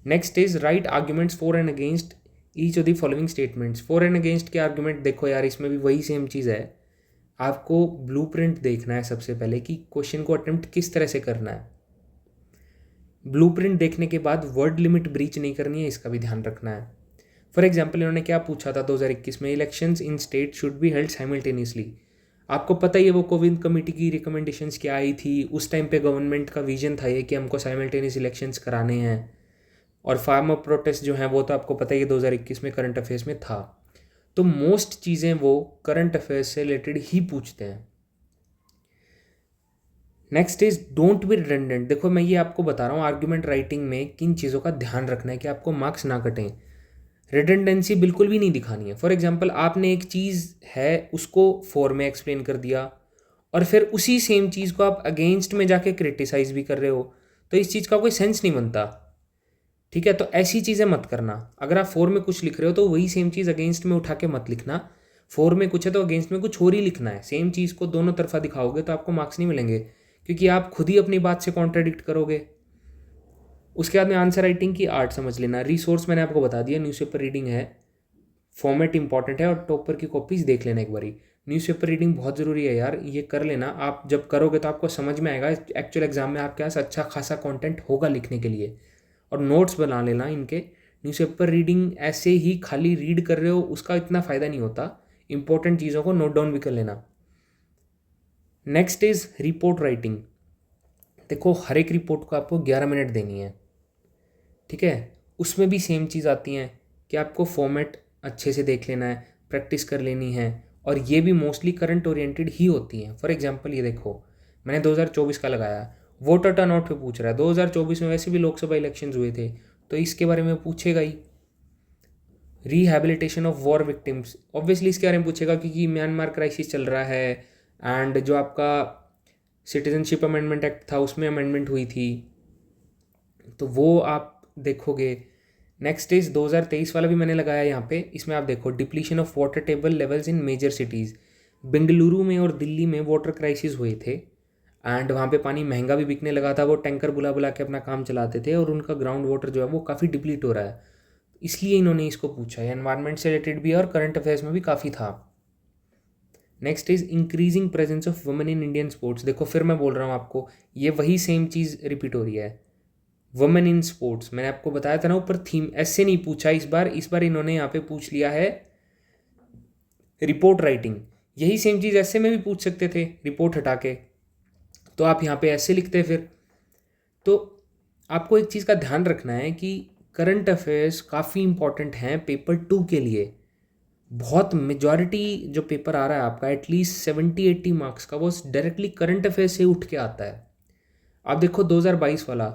Next is right arguments for and against each of the following statements. For and against के आर्ग्यूमेंट देखो यार, इसमें भी वही सेम चीज़ है। आपको ब्लूप्रिंट देखना है सबसे पहले कि क्वेश्चन को अटेम्प्ट किस तरह से करना है। ब्लूप्रिंट देखने के बाद वर्ड लिमिट ब्रीच नहीं करनी है, इसका भी ध्यान रखना है। फॉर एग्जाम्पल इन्होंने क्या पूछा था 2021 में, elections in state should be held simultaneously. आपको पता ही है वो कोविंद कमेटी की रिकमेंडेशंस क्या आई थी, उस टाइम पे गवर्नमेंट का विजन था ये कि हमको साइमल्टेनियस इलेक्शंस कराने हैं। और फार्मर प्रोटेस्ट जो हैं वो तो आपको पता ही है 2021 में करंट अफेयर्स में था। तो मोस्ट चीज़ें वो करंट अफेयर्स से रिलेटेड ही पूछते हैं। Next is don't be redundant. देखो मैं ये आपको बता रहा हूँ आर्ग्यूमेंट राइटिंग में किन चीज़ों का ध्यान रखना है कि आपको मार्क्स ना कटें। रिडंडेंसी बिल्कुल भी नहीं दिखानी है। फॉर एग्जांपल आपने एक चीज़ है उसको फॉर में एक्सप्लेन कर दिया और फिर उसी सेम चीज़ को आप अगेंस्ट में जाके क्रिटिसाइज भी कर रहे हो, तो इस चीज़ का कोई सेंस नहीं बनता। ठीक है, तो ऐसी चीज़ें मत करना। अगर आप फोर में कुछ लिख रहे हो तो वही सेम चीज़ अगेंस्ट में उठा के मत लिखना। फोर में कुछ है तो अगेंस्ट में कुछ और ही लिखना है। सेम चीज़ को दोनों तरफा दिखाओगे तो आपको मार्क्स नहीं मिलेंगे, क्योंकि आप खुद ही अपनी बात से कॉन्ट्राडिक्ट करोगे। उसके बाद में आंसर राइटिंग की आर्ट समझ लेना। रिसोर्स मैंने आपको बता दिया, न्यूज़पेपर रीडिंग है, फॉर्मेट इंपॉर्टेंट है और टॉपर की कॉपीज़ देख लेना एक बारी। न्यूज़पेपर रीडिंग बहुत ज़रूरी है यार, ये कर लेना। आप जब करोगे तो आपको समझ में आएगा एक्चुअल एग्जाम में आपके पास अच्छा खासा कंटेंट होगा लिखने के लिए। और नोट्स बना लेना इनके। न्यूज़पेपर रीडिंग ऐसे ही खाली रीड कर रहे हो उसका इतना फ़ायदा नहीं होता, इंपॉर्टेंट चीज़ों को नोट डाउन भी कर लेना। Next is report writing. देखो हर एक रिपोर्ट को आपको 11 मिनट देनी है, ठीक है। उसमें भी सेम चीज़ आती है कि आपको फॉर्मेट अच्छे से देख लेना है, प्रैक्टिस कर लेनी है, और ये भी मोस्टली करंट ओरिएंटेड ही होती हैं। फॉर एग्जांपल ये देखो मैंने 2024 का लगाया, वोटर टर्नआउट पे पूछ रहा है। 2024 में वैसे भी लोकसभा इलेक्शंस हुए थे तो इसके बारे में पूछेगा ही। Rehabilitation of war victims, obviously इसके बारे में पूछेगा क्योंकि म्यांमार क्राइसिस चल रहा है एंड जो आपका सिटीजनशिप अमेंडमेंट एक्ट था उसमें अमेंडमेंट हुई थी, तो वो आप देखोगे। नेक्स्ट इज 2023 वाला भी मैंने लगाया यहाँ पे। इसमें आप देखो depletion of water table levels in major cities. Bengaluru में और दिल्ली में वाटर क्राइसिस हुए थे एंड वहाँ पे पानी महंगा भी बिकने लगा था। वो टैंकर बुला बुला के अपना काम चलाते थे और उनका ग्राउंड वाटर जो है वो काफ़ी डिप्लीट हो रहा है, इसलिए इन्होंने इसको पूछा है। एनवायरनमेंट से रिलेटेड भी है और करंट अफेयर्स में भी काफ़ी था। Next is increasing presence of women in Indian sports. देखो फिर मैं बोल रहा हूँ आपको, ये वही सेम चीज़ रिपीट हो रही है। वुमेन इन स्पोर्ट्स मैंने आपको बताया था ना ऊपर, थीम ऐसे नहीं पूछा इस बार इन्होंने यहाँ पे पूछ लिया है रिपोर्ट राइटिंग। यही सेम चीज़ ऐसे में भी पूछ सकते थे रिपोर्ट हटा के, तो आप यहाँ पे ऐसे लिखते फिर। तो आपको एक चीज़ का ध्यान रखना है कि करंट अफेयर्स काफ़ी इंपॉर्टेंट हैं पेपर 2 के लिए। बहुत मेजॉरिटी जो पेपर आ रहा है आपका एटलीस्ट 70-80 मार्क्स का, वो डायरेक्टली करंट अफेयर्स से उठ के आता है। आप देखो 2022 वाला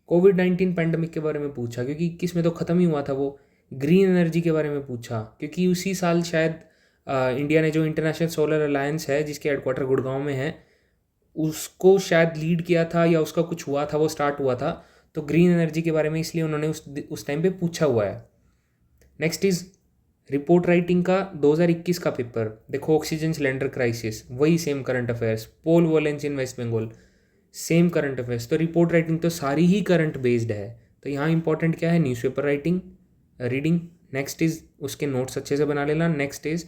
कोविड-19 पैंडमिक के बारे में पूछा क्योंकि 21 में तो ख़त्म ही हुआ था वो। ग्रीन एनर्जी के बारे में पूछा क्योंकि उसी साल शायद इंडिया ने जो इंटरनेशनल सोलर अलायंस है जिसके हेडक्वार्टर गुड़गांव में है उसको शायद लीड किया था या उसका कुछ हुआ था, वो स्टार्ट हुआ था। तो ग्रीन एनर्जी के बारे में इसलिए उन्होंने उस टाइम पे पूछा हुआ है। नेक्स्ट इज़ रिपोर्ट राइटिंग का 2021 का पेपर देखो, ऑक्सीजन सिलेंडर क्राइसिस, वही same current affairs. Poll violence in West Bengal, same current affairs. तो रिपोर्ट राइटिंग तो सारी ही करंट बेस्ड है। तो यहाँ इंपॉर्टेंट क्या है, newspaper writing reading. Next is उसके नोट्स अच्छे से बना लेना। नेक्स्ट इज़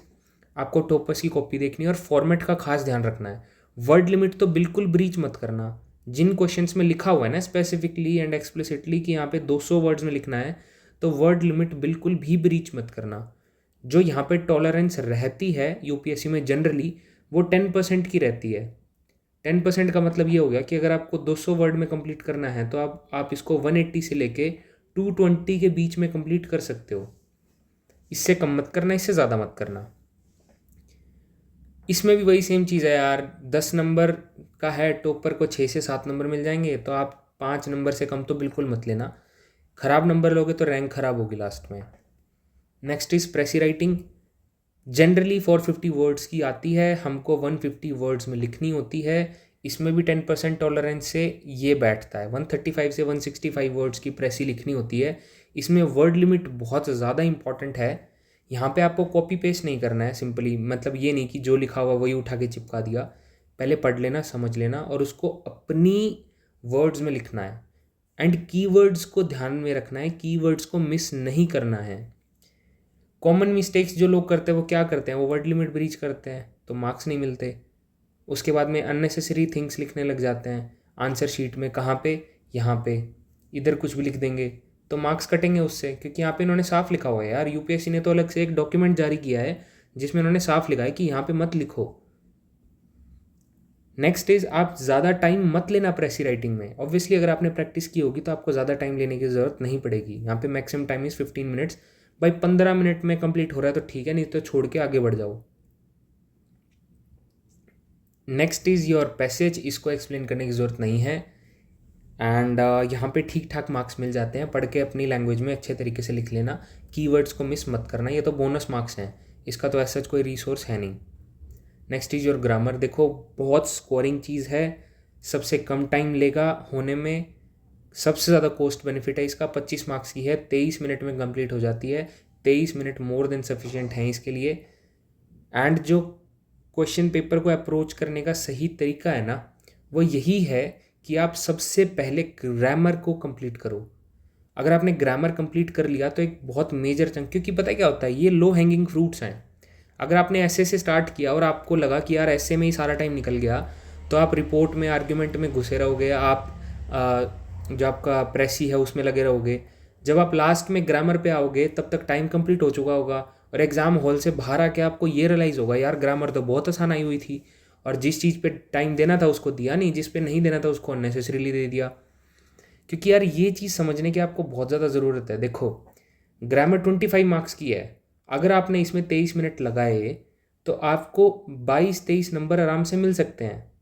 आपको टॉपर्स की कॉपी देखनी है और फॉर्मेट का खास ध्यान रखना है। वर्ड लिमिट तो बिल्कुल ब्रीच मत करना। जिन क्वेश्चंस में लिखा हुआ है ना स्पेसिफिकली एंड एक्सप्लिसिटली कि यहाँ पे 200 वर्ड्स में लिखना है, तो वर्ड लिमिट बिल्कुल भी ब्रीच मत करना। जो यहाँ पे टॉलरेंस रहती है यूपीएससी में जनरली वो 10% की रहती है। 10% का मतलब ये हो गया कि अगर आपको 200 वर्ड में कंप्लीट करना है तो आप इसको 180 से लेके 220 के बीच में कंप्लीट कर सकते हो। इससे कम मत करना, इससे ज़्यादा मत करना। इसमें भी वही सेम चीज़ है यार, 10 नंबर का है, टॉपर को 6 से 7 नंबर मिल जाएंगे, तो आप 5 नंबर से कम तो बिल्कुल मत लेना। ख़राब नंबर लोगे तो रैंक ख़राब होगी लास्ट में। Next is प्रेसी writing. Generally 450 words की आती है, हमको 150 वर्ड्स में लिखनी होती है। इसमें भी 10% टॉलरेंस से ये बैठता है। 135 से 165 वर्ड्स की प्रेसी लिखनी होती है। इसमें वर्ड लिमिट बहुत ज़्यादा इंपॉर्टेंट है। यहाँ पे आपको कॉपी पेस्ट नहीं करना है सिंपली, मतलब ये नहीं कि जो लिखा हुआ वही उठा के चिपका दिया। पहले पढ़ लेना, समझ लेना और उसको अपनी वर्ड्स में लिखना है। एंड कीवर्ड्स को ध्यान में रखना है, कीवर्ड्स को मिस नहीं करना है। कॉमन मिस्टेक्स जो लोग करते हैं वो क्या करते हैं, वो वर्ड लिमिट ब्रीच करते हैं तो मार्क्स नहीं मिलते। उसके बाद में अननेसेसरी थिंग्स लिखने लग जाते हैं आंसर शीट में। कहाँ पे, यहाँ पे, इधर कुछ भी लिख देंगे तो मार्क्स कटेंगे उससे, क्योंकि यहाँ पे इन्होंने साफ लिखा हुआ है यार। यूपीएससी ने तो अलग से एक डॉक्यूमेंट जारी किया है जिसमें इन्होंने साफ लिखा है कि यहाँ पे मत लिखो। नेक्स्ट इज आप ज़्यादा टाइम मत लेना प्रेसी राइटिंग में। ऑब्वियसली अगर आपने प्रैक्टिस की होगी तो आपको ज़्यादा टाइम लेने की ज़रूरत नहीं पड़ेगी। यहाँ पे मैक्सिमम टाइम इज़ 15 मिनट्स। भाई 15 मिनट में कंप्लीट हो रहा है तो ठीक है, नहीं तो छोड़ के आगे बढ़ जाओ। नेक्स्ट इज़ योर पैसेज, इसको एक्सप्लेन करने की ज़रूरत नहीं है। एंड यहाँ पे ठीक ठाक मार्क्स मिल जाते हैं, पढ़ के अपनी लैंग्वेज में अच्छे तरीके से लिख लेना, कीवर्ड्स को मिस मत करना, ये तो बोनस मार्क्स हैं, इसका तो ऐसा कोई रिसोर्स है नहीं। Next is your grammar. देखो बहुत स्कोरिंग चीज़ है, सबसे कम टाइम लेगा होने में, सबसे ज़्यादा कॉस्ट बेनिफिट है इसका। 25 मार्क्स की है, 23 मिनट में कंप्लीट हो जाती है। 23 मिनट मोर देन सफिशिएंट हैं इसके लिए। एंड जो क्वेश्चन पेपर को अप्रोच करने का सही तरीका है ना, वो यही है कि आप सबसे पहले ग्रामर को कंप्लीट करो। अगर आपने ग्रामर कंप्लीट कर लिया तो एक बहुत मेजर चंक, क्योंकि पता है क्या होता है, ये लो हैंगिंग फ्रूट्स हैं। अगर आपने ऐसे से स्टार्ट किया और आपको लगा कि यार ऐसे में ही सारा टाइम निकल गया, तो आप रिपोर्ट में आर्ग्यूमेंट में घुसे रहोगे, आप जो आपका प्रेसी है उसमें लगे रहोगे। जब आप लास्ट में ग्रामर पे आओगे तब तक टाइम कंप्लीट हो चुका होगा, और एग्ज़ाम हॉल से बाहर आके आपको ये रियलाइज़ होगा यार ग्रामर तो बहुत आसान आई हुई थी, और जिस चीज़ पे टाइम देना था उसको दिया नहीं, जिस पे नहीं देना था उसको अननेसेसरीली दे दिया। क्योंकि यार ये चीज़ समझने की आपको बहुत ज़्यादा ज़रूरत है। देखो ग्रामर 25 मार्क्स की है, अगर आपने इसमें 23 मिनट लगाए तो आपको 22-23 नंबर आराम से मिल सकते हैं।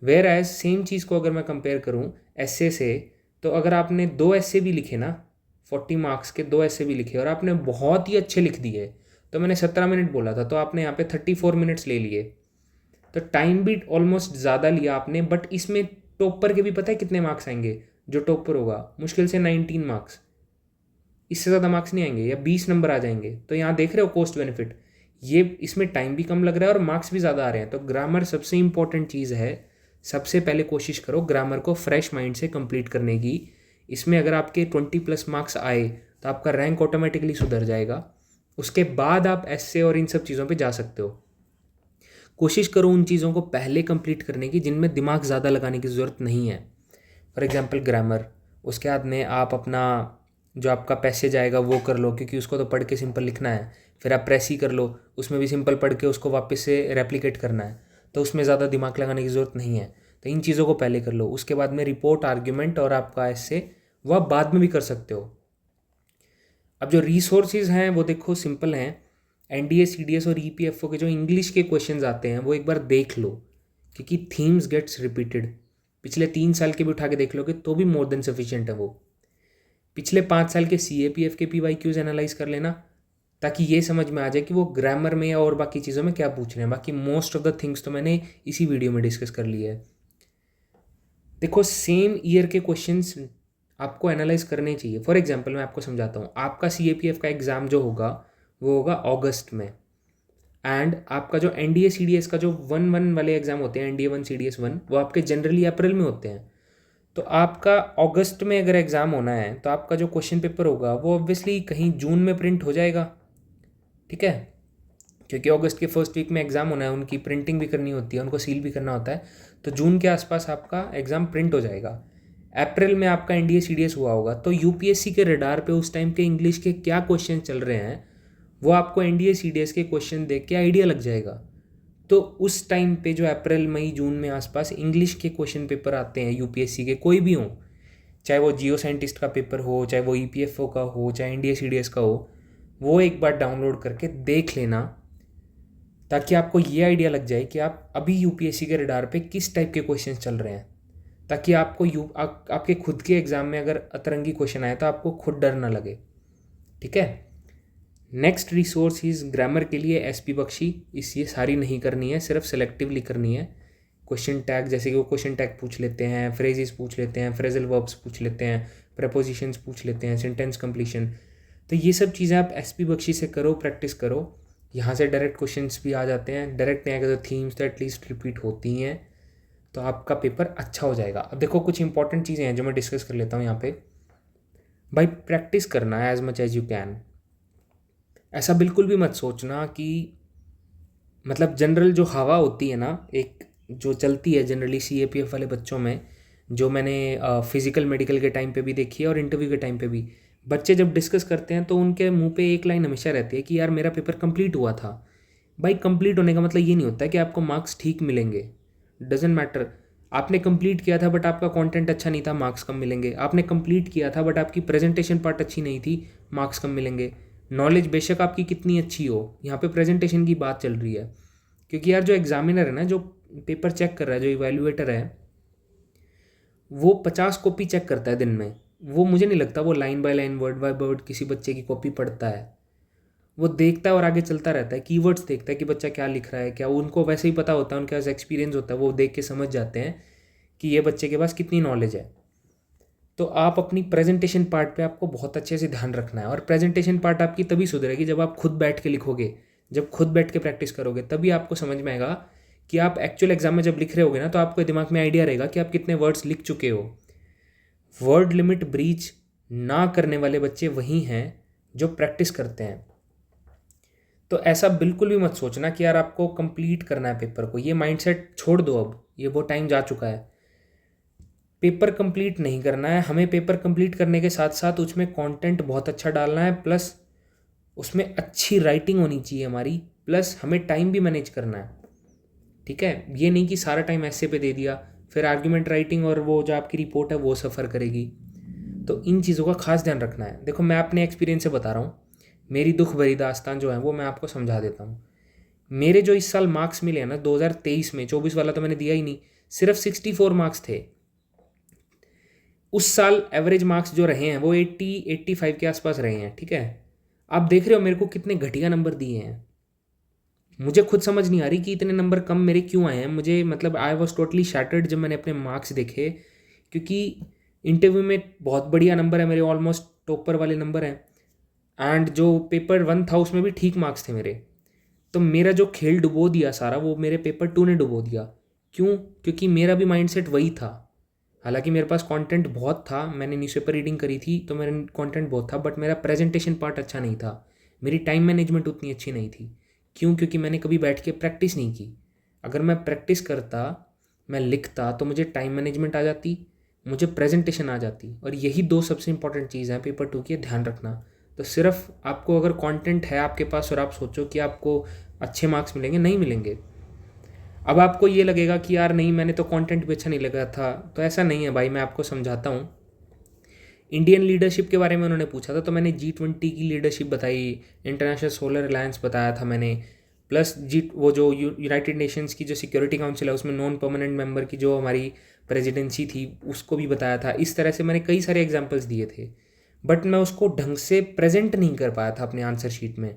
वेयर एज सेम चीज़ को अगर मैं कंपेयर करूँ एस्से से, तो अगर आपने 2 एस्से भी लिखे ना, 40 मार्क्स के 2 एस्से भी लिखे और आपने बहुत ही अच्छे लिख दिए, तो मैंने 17 मिनट बोला था, तो आपने यहाँ पे 34 मिनट्स ले लिए, तो टाइम भी ऑलमोस्ट ज़्यादा लिया आपने। बट इसमें टॉपर के भी पता है कितने मार्क्स आएंगे? जो टॉपर होगा मुश्किल से 19 मार्क्स, इससे ज़्यादा मार्क्स नहीं आएंगे, या 20 नंबर आ जाएंगे। तो यहाँ देख रहे हो कॉस्ट बेनिफिट, ये इसमें टाइम भी कम लग रहा है और मार्क्स भी ज़्यादा आ रहे हैं। तो ग्रामर सबसे इंपॉर्टेंट चीज़ है, सबसे पहले कोशिश करो ग्रामर को फ्रेश माइंड से कंप्लीट करने की। इसमें अगर आपके 20+ मार्क्स आए तो आपका रैंक ऑटोमेटिकली सुधर जाएगा। उसके बाद आप एस्से और इन सब चीज़ों पे जा सकते हो। कोशिश करो उन चीज़ों को पहले कंप्लीट करने की जिनमें दिमाग ज़्यादा लगाने की ज़रूरत नहीं है। फॉर एग्जांपल ग्रामर, उसके बाद में आप अपना जो आपका पैसेज आएगा वो कर लो, क्योंकि उसको तो पढ़ के सिंपल लिखना है। फिर आप प्रेसी कर लो, उसमें भी सिंपल पढ़ के उसको वापस से रेप्लिकेट करना है, तो उसमें ज़्यादा दिमाग लगाने की ज़रूरत नहीं है। तो इन चीज़ों को पहले कर लो, उसके बाद में रिपोर्ट, आर्ग्यूमेंट और आपका एस्से वह बाद में भी कर सकते हो। अब जो रिसोर्सेज हैं वो देखो सिंपल हैं। एनडीए, सीडीएस और ईपीएफओ के जो इंग्लिश के क्वेश्चंस आते हैं वो एक बार देख लो, क्योंकि थीम्स गेट्स रिपीटेड। पिछले 3 साल के भी उठा के देख लोगे तो भी मोर देन सफिशिएंट है वो। पिछले 5 साल के सीएपीएफ के पीवाईक्यूज एनालाइज कर लेना, ताकि ये समझ में आ जाए कि वो ग्रामर में या और बाकी चीज़ों में क्या पूछ रहे हैं। बाकी मोस्ट ऑफ द थिंग्स तो मैंने इसी वीडियो में डिस्कस कर लिया है। देखो सेम ईयर के क्वेश्चंस आपको एनालाइज करने चाहिए। फॉर एग्जांपल मैं आपको समझाता हूँ, आपका सीएपीएफ का एग्ज़ाम जो होगा वो होगा अगस्त में, एंड आपका जो एनडीए सीडीएस का जो 1-1 वाले एग्जाम होते हैं, एनडीए 1 सीडीएस 1, वो आपके जनरली अप्रैल में होते हैं। तो आपका अगस्त में अगर एग्ज़ाम होना है तो आपका जो क्वेश्चन पेपर होगा वो ऑब्वियसली कहीं जून में प्रिंट हो जाएगा, ठीक है, क्योंकि अगस्त के फर्स्ट वीक में एग्ज़ाम होना है, उनकी प्रिंटिंग भी करनी होती है, उनको सील भी करना होता है। तो जून के आसपास आपका एग्ज़ाम प्रिंट हो जाएगा। अप्रैल में आपका एनडीए सीडीएस हुआ होगा, तो यूपीएससी के रडार पे उस टाइम के इंग्लिश के क्या क्वेश्चन चल रहे हैं वो आपको एनडीए सीडीएस के क्वेश्चन देख के आइडिया लग जाएगा। तो उस टाइम पे जो अप्रैल मई जून में आसपास इंग्लिश के क्वेश्चन पेपर आते हैं यूपीएससी के, कोई भी हो, चाहे वो जियो साइंटिस्ट का पेपर हो, चाहे वो ईपीएफओ का हो, चाहे एनडीए सीडीएस का हो, वो एक बार डाउनलोड करके देख लेना, ताकि आपको ये आइडिया लग जाए कि आप अभी यूपीएससी के रडार पे किस टाइप के क्वेश्चंस चल रहे हैं, ताकि आपको आपके खुद के एग्ज़ाम में अगर अतरंगी क्वेश्चन आए तो आपको खुद डर ना लगे, ठीक है। नेक्स्ट रिसोर्स इज़ ग्रामर के लिए एसपी बख्शी। ये सारी नहीं करनी है, सिर्फ सेलेक्टिवली करनी है। क्वेश्चन टैग, जैसे कि वो क्वेश्चन टैग पूछ लेते हैं, फ्रेजेस पूछ लेते हैं, फ्रेजल वर्ब्स पूछ लेते हैं, प्रपोजिशंस पूछ लेते हैं, सेंटेंस कंप्लीशन, तो ये सब चीज़ें आप एसपी बख्शी से करो, प्रैक्टिस करो। यहाँ से डायरेक्ट क्वेश्चंस भी आ जाते हैं, डायरेक्ट नहीं आएगा तो थीम्स तो एटलीस्ट रिपीट होती हैं, तो आपका पेपर अच्छा हो जाएगा। अब देखो कुछ इंपॉर्टेंट चीज़ें हैं जो मैं डिस्कस कर लेता हूँ यहाँ पे। भाई प्रैक्टिस करना है as much as you can. ऐसा बिल्कुल भी मत सोचना कि मतलब जनरल जो हवा होती है ना, एक जो चलती है जनरली सीएपीएफ वाले बच्चों में, जो मैंने फिजिकल मेडिकल के टाइम पे भी देखी है और इंटरव्यू के टाइम पे भी, बच्चे जब डिस्कस करते हैं तो उनके मुंह पे एक लाइन हमेशा रहती है कि यार मेरा पेपर कंप्लीट हुआ था। भाई कंप्लीट होने का मतलब ये नहीं होता है कि आपको मार्क्स ठीक मिलेंगे। Doesn't matter. आपने कंप्लीट किया था बट आपका कंटेंट अच्छा नहीं था, मार्क्स कम मिलेंगे। आपने कंप्लीट किया था बट आपकी प्रेजेंटेशन पार्ट अच्छी नहीं थी, मार्क्स कम मिलेंगे। नॉलेज बेशक आपकी कितनी अच्छी हो, यहाँ पे प्रेजेंटेशन की बात चल रही है। क्योंकि यार जो एग्जामिनर है ना, जो पेपर चेक कर रहा है, जो इवैल्यूएटर है, वो 50 कॉपी चेक करता है दिन में। वो मुझे नहीं लगता वो line by line, word by word किसी बच्चे की कॉपी पढ़ता है। वो देखता है और आगे चलता रहता है, कीवर्ड्स देखता है कि बच्चा क्या लिख रहा है, क्या उनको वैसे ही पता होता है, उनके पास एक्सपीरियंस होता है, वो देख के समझ जाते हैं कि ये बच्चे के पास कितनी नॉलेज है। तो आप अपनी प्रेजेंटेशन पार्ट पे आपको बहुत अच्छे से ध्यान रखना है। और प्रेजेंटेशन पार्ट आपकी तभी सुधरेगी जब आप खुद बैठ के लिखोगे, जब खुद बैठ के प्रैक्टिस करोगे, तभी आपको समझ में आएगा कि आप एक्चुअल एग्जाम में जब लिख रहे होगे ना, तो आपको दिमाग में आइडिया रहेगा कि आप कितने वर्ड्स लिख चुके हो। वर्ड लिमिट ब्रीच ना करने वाले बच्चे वही हैं जो प्रैक्टिस करते हैं। तो ऐसा बिल्कुल भी मत सोचना कि यार आपको कंप्लीट करना है पेपर को, ये माइंडसेट छोड़ दो। अब ये वो टाइम जा चुका है। पेपर कंप्लीट नहीं करना है हमें। पेपर कंप्लीट करने के साथ साथ उसमें कंटेंट बहुत अच्छा डालना है, प्लस उसमें अच्छी राइटिंग होनी चाहिए हमारी, प्लस हमें टाइम भी मैनेज करना है। ठीक है, ये नहीं कि सारा टाइम ऐसे पे दे दिया, फिर आर्ग्यूमेंट राइटिंग और वो जो आपकी रिपोर्ट है वो सफ़र करेगी। तो इन चीज़ों का खास ध्यान रखना है। देखो, मैं अपने एक्सपीरियंस से बता रहा हूँ, मेरी दुख भरी दास्तान जो है वो मैं आपको समझा देता हूँ। मेरे जो इस साल मार्क्स मिले हैं ना 2023 में, 24 वाला तो मैंने दिया ही नहीं, सिर्फ 64 मार्क्स थे। उस साल एवरेज मार्क्स जो रहे हैं वो 85 के आसपास रहे हैं। ठीक है, आप देख रहे हो मेरे को कितने घटिया नंबर दिए हैं। मुझे खुद समझ नहीं आ रही कि इतने नंबर कम मेरे क्यों आए हैं। मुझे मतलब आई वॉज टोटली शैटर्ड जब मैंने अपने मार्क्स देखे, क्योंकि इंटरव्यू में बहुत बढ़िया नंबर है मेरे, ऑलमोस्ट टॉपर वाले नंबर हैं। एंड जो पेपर 1 था उसमें भी ठीक मार्क्स थे मेरे। तो मेरा जो खेल डुबो दिया सारा, वो मेरे पेपर 2 ने डुबो दिया। क्यों? क्योंकि मेरा भी माइंडसेट वही था। हालांकि मेरे पास कंटेंट बहुत था, मैंने न्यूज़पेपर रीडिंग करी थी तो मेरा कंटेंट बहुत था, बट मेरा प्रेजेंटेशन पार्ट अच्छा नहीं था। मेरी टाइम मैनेजमेंट उतनी अच्छी नहीं थी। क्यों? क्योंकि मैंने कभी बैठ के प्रैक्टिस नहीं की। अगर मैं प्रैक्टिस करता, मैं लिखता, तो मुझे टाइम मैनेजमेंट आ जाती, मुझे प्रेजेंटेशन आ जाती। और यही दो सबसे इंपॉर्टेंट चीज़ हैं पेपर 2 की, ध्यान रखना। तो सिर्फ आपको अगर कंटेंट है आपके पास और आप सोचो कि आपको अच्छे मार्क्स मिलेंगे, नहीं मिलेंगे। अब आपको ये लगेगा कि यार नहीं, मैंने तो कंटेंट भी अच्छा नहीं लगा था, तो ऐसा नहीं है भाई। मैं आपको समझाता हूँ। इंडियन लीडरशिप के बारे में उन्होंने पूछा था तो मैंने G20 की लीडरशिप बताई, इंटरनेशनल सोलर अलायंस बताया था मैंने, प्लस वो जो यूनाइटेड नेशंस की जो सिक्योरिटी काउंसिल है उसमें नॉन परमानेंट मेंबर की जो हमारी प्रेसिडेंसी थी उसको भी बताया था। इस तरह से मैंने कई सारे एग्जाम्पल्स दिए थे, बट मैं उसको ढंग से प्रेजेंट नहीं कर पाया था अपने आंसर शीट में।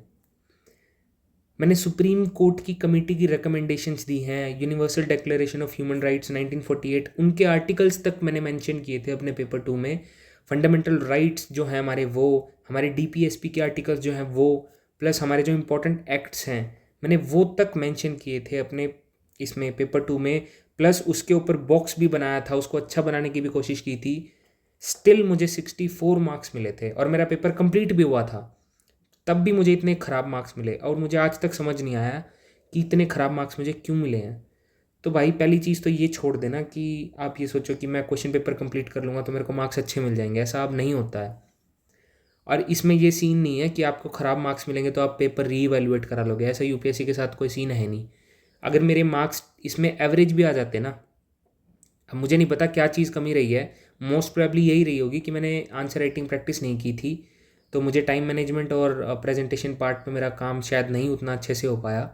मैंने सुप्रीम कोर्ट की कमेटी की रिकमेंडेशंस दी हैं, universal declaration of human rights 1948, उनके आर्टिकल्स तक मैंने मेंशन किए थे अपने पेपर 2 में। फंडामेंटल राइट्स जो हैं हमारे, वो हमारे DPSP के आर्टिकल्स जो हैं वो, प्लस हमारे जो इंपॉर्टेंट एक्ट्स हैं, मैंने वो तक मेंशन किए थे अपने इसमें पेपर 2 में। प्लस उसके ऊपर बॉक्स भी बनाया था, उसको अच्छा बनाने की भी कोशिश की थी। स्टिल मुझे 64 मार्क्स मिले थे और मेरा पेपर कंप्लीट भी हुआ था, तब भी मुझे इतने ख़राब मार्क्स मिले। और मुझे आज तक समझ नहीं आया कि इतने ख़राब मार्क्स मुझे क्यों मिले हैं। तो भाई पहली चीज़ तो ये छोड़ देना कि आप ये सोचो कि मैं क्वेश्चन पेपर कंप्लीट कर लूँगा तो मेरे को मार्क्स अच्छे मिल जाएंगे। ऐसा अब नहीं होता है। और इसमें ये सीन नहीं है कि आपको ख़राब मार्क्स मिलेंगे तो आप पेपर रीवैल्यूएट करा लोगे। ऐसा UPSC के साथ कोई सीन है नहीं। अगर मेरे मार्क्स इसमें एवरेज भी आ जाते ना, अब मुझे नहीं पता क्या चीज़ कमी रही है, मोस्ट प्रोबेबली यही रही होगी कि मैंने आंसर राइटिंग प्रैक्टिस नहीं की थी, तो मुझे टाइम मैनेजमेंट और प्रेजेंटेशन पार्ट पे मेरा काम शायद नहीं उतना अच्छे से हो पाया।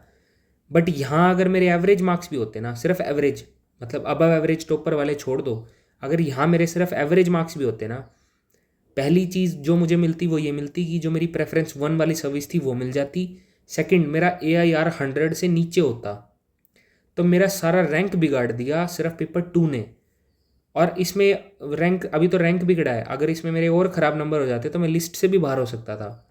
बट यहाँ अगर मेरे एवरेज मार्क्स भी होते ना, सिर्फ एवरेज, मतलब अबव एवरेज टॉपर वाले छोड़ दो, अगर यहाँ मेरे सिर्फ एवरेज मार्क्स भी होते ना, पहली चीज़ जो मुझे मिलती वो ये मिलती कि जो मेरी प्रेफरेंस 1 वाली सर्विस थी वो मिल जाती। सेकंड, मेरा AIR 100 से नीचे होता। तो मेरा सारा रैंक बिगाड़ दिया सिर्फ पेपर 2 ने। और इसमें रैंक, अभी तो रैंक बिगड़ा है, अगर इसमें मेरे और ख़राब नंबर हो जाते तो मैं लिस्ट से भी बाहर हो सकता था।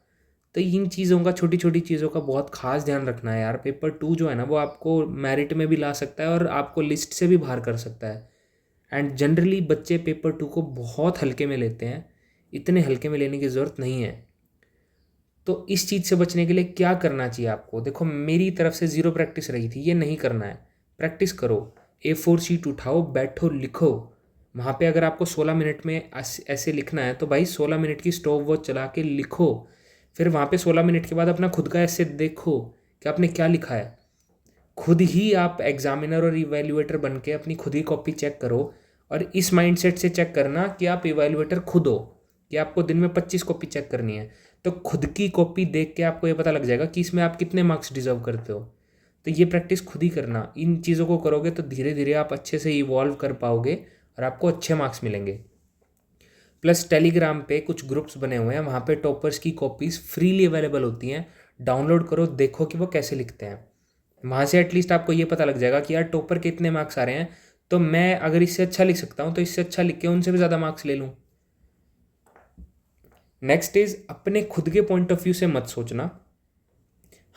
तो इन चीज़ों का, छोटी छोटी चीज़ों का बहुत खास ध्यान रखना है यार। पेपर 2 जो है ना वो आपको मेरिट में भी ला सकता है और आपको लिस्ट से भी बाहर कर सकता है। एंड जनरली बच्चे पेपर 2 को बहुत हल्के में लेते हैं, इतने हल्के में लेने की ज़रूरत नहीं है। तो इस चीज़ से बचने के लिए क्या करना चाहिए आपको? देखो, मेरी तरफ से ज़ीरो प्रैक्टिस रही थी, ये नहीं करना है। प्रैक्टिस करो, A4 शीट उठाओ, बैठो, लिखो। वहाँ पे अगर आपको 16 मिनट में ऐसे लिखना है तो भाई 16 मिनट की स्टॉप वॉच चला के लिखो। फिर वहाँ पे 16 मिनट के बाद अपना खुद का ऐसे देखो कि आपने क्या लिखा है। खुद ही आप एग्जामिनर और इवैल्यूएटर बन के अपनी खुद ही कॉपी चेक करो, और इस माइंडसेट से चेक करना कि आप इवैल्यूएटर खुद हो, कि आपको दिन में 25 कॉपी चेक करनी है। तो खुद की कॉपी देख के आपको ये पता लग जाएगा कि इसमें आप कितने मार्क्स डिजर्व करते हो। तो ये प्रैक्टिस खुद ही करना, इन चीज़ों को करोगे तो धीरे धीरे आप अच्छे से इवॉल्व कर पाओगे और आपको अच्छे मार्क्स मिलेंगे। प्लस टेलीग्राम पे कुछ ग्रुप्स बने हुए हैं, वहाँ पे टॉपर्स की कॉपीज़ फ्रीली अवेलेबल होती हैं, डाउनलोड करो, देखो कि वो कैसे लिखते हैं। वहाँ से एटलीस्ट आपको ये पता लग जाएगा कि यार टॉपर के इतने मार्क्स आ रहे हैं, तो मैं अगर इससे अच्छा लिख सकता हूँ तो इससे अच्छा लिख के उनसे भी ज़्यादा मार्क्स ले लूँ। नेक्स्ट इज अपने खुद के पॉइंट ऑफ व्यू से मत सोचना,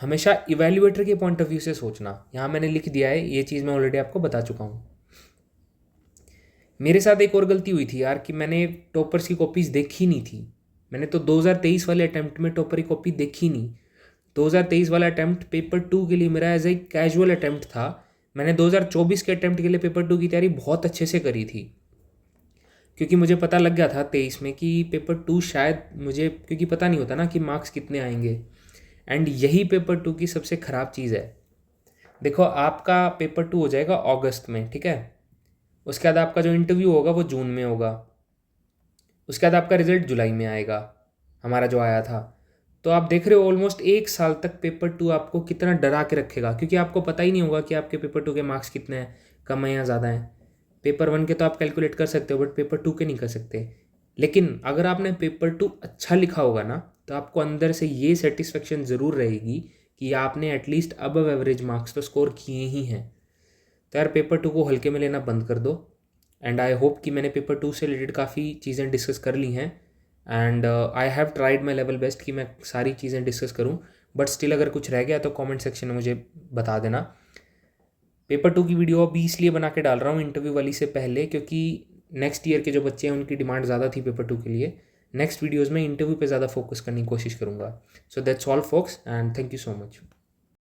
हमेशा इवैल्यूएटर के पॉइंट ऑफ व्यू से सोचना। यहाँ मैंने लिख दिया है, ये चीज़ मैं ऑलरेडी आपको बता चुका हूँ। मेरे साथ एक और गलती हुई थी यार कि मैंने टॉपर्स की कॉपीज़ देखी नहीं थी। मैंने तो 2023 वाले अटैम्प्ट में टॉपर की कॉपी देखी नहीं। 2023 वाला अटैम्प्ट पेपर 2 के लिए मेरा एज ए कैजुअल अटैम्प्ट था। मैंने 2024 के अटैम्प्ट के लिए पेपर 2 की तैयारी बहुत अच्छे से करी थी, क्योंकि मुझे पता लग गया था 23 में कि पेपर 2 शायद मुझे, क्योंकि पता नहीं होता ना कि मार्क्स कितने आएंगे। एंड यही पेपर 2 की सबसे ख़राब चीज़ है। देखो आपका पेपर 2 हो जाएगा अगस्त में, ठीक है। उसके बाद आपका जो इंटरव्यू होगा वो जून में होगा। उसके बाद आपका रिजल्ट जुलाई में आएगा, हमारा जो आया था। तो आप देख रहे हो ऑलमोस्ट 1 साल तक पेपर 2 आपको कितना डरा के रखेगा, क्योंकि आपको पता ही नहीं होगा कि आपके पेपर 2 के मार्क्स कितने हैं, कम है या ज़्यादा हैं। पेपर 1 के तो आप कैलकुलेट कर सकते हो, बट पेपर 2 के नहीं कर सकते। लेकिन अगर आपने पेपर 2 अच्छा लिखा होगा ना, तो आपको अंदर से ये सेटिस्फेक्शन ज़रूर रहेगी कि आपने एटलीस्ट अबव एवरेज मार्क्स तो स्कोर किए ही हैं। तो यार पेपर 2 को हल्के में लेना बंद कर दो। एंड आई होप कि मैंने पेपर 2 से रिलेटेड काफ़ी चीज़ें डिस्कस कर ली हैं, and I have tried my level best कि मैं सारी चीज़ें डिस्कस करूं। बट स्टिल अगर कुछ रह गया तो कमेंट सेक्शन में मुझे बता देना। पेपर 2 की वीडियो अभी इसलिए बना के डाल रहा हूँ इंटरव्यू वाली से पहले, क्योंकि नेक्स्ट ईयर के जो बच्चे हैं उनकी डिमांड ज़्यादा थी पेपर 2 के लिए। नेक्स्ट वीडियोज़ में इंटरव्यू पे ज़्यादा फोकस करने की कोशिश करूँगा। So that's all folks, and thank you so much.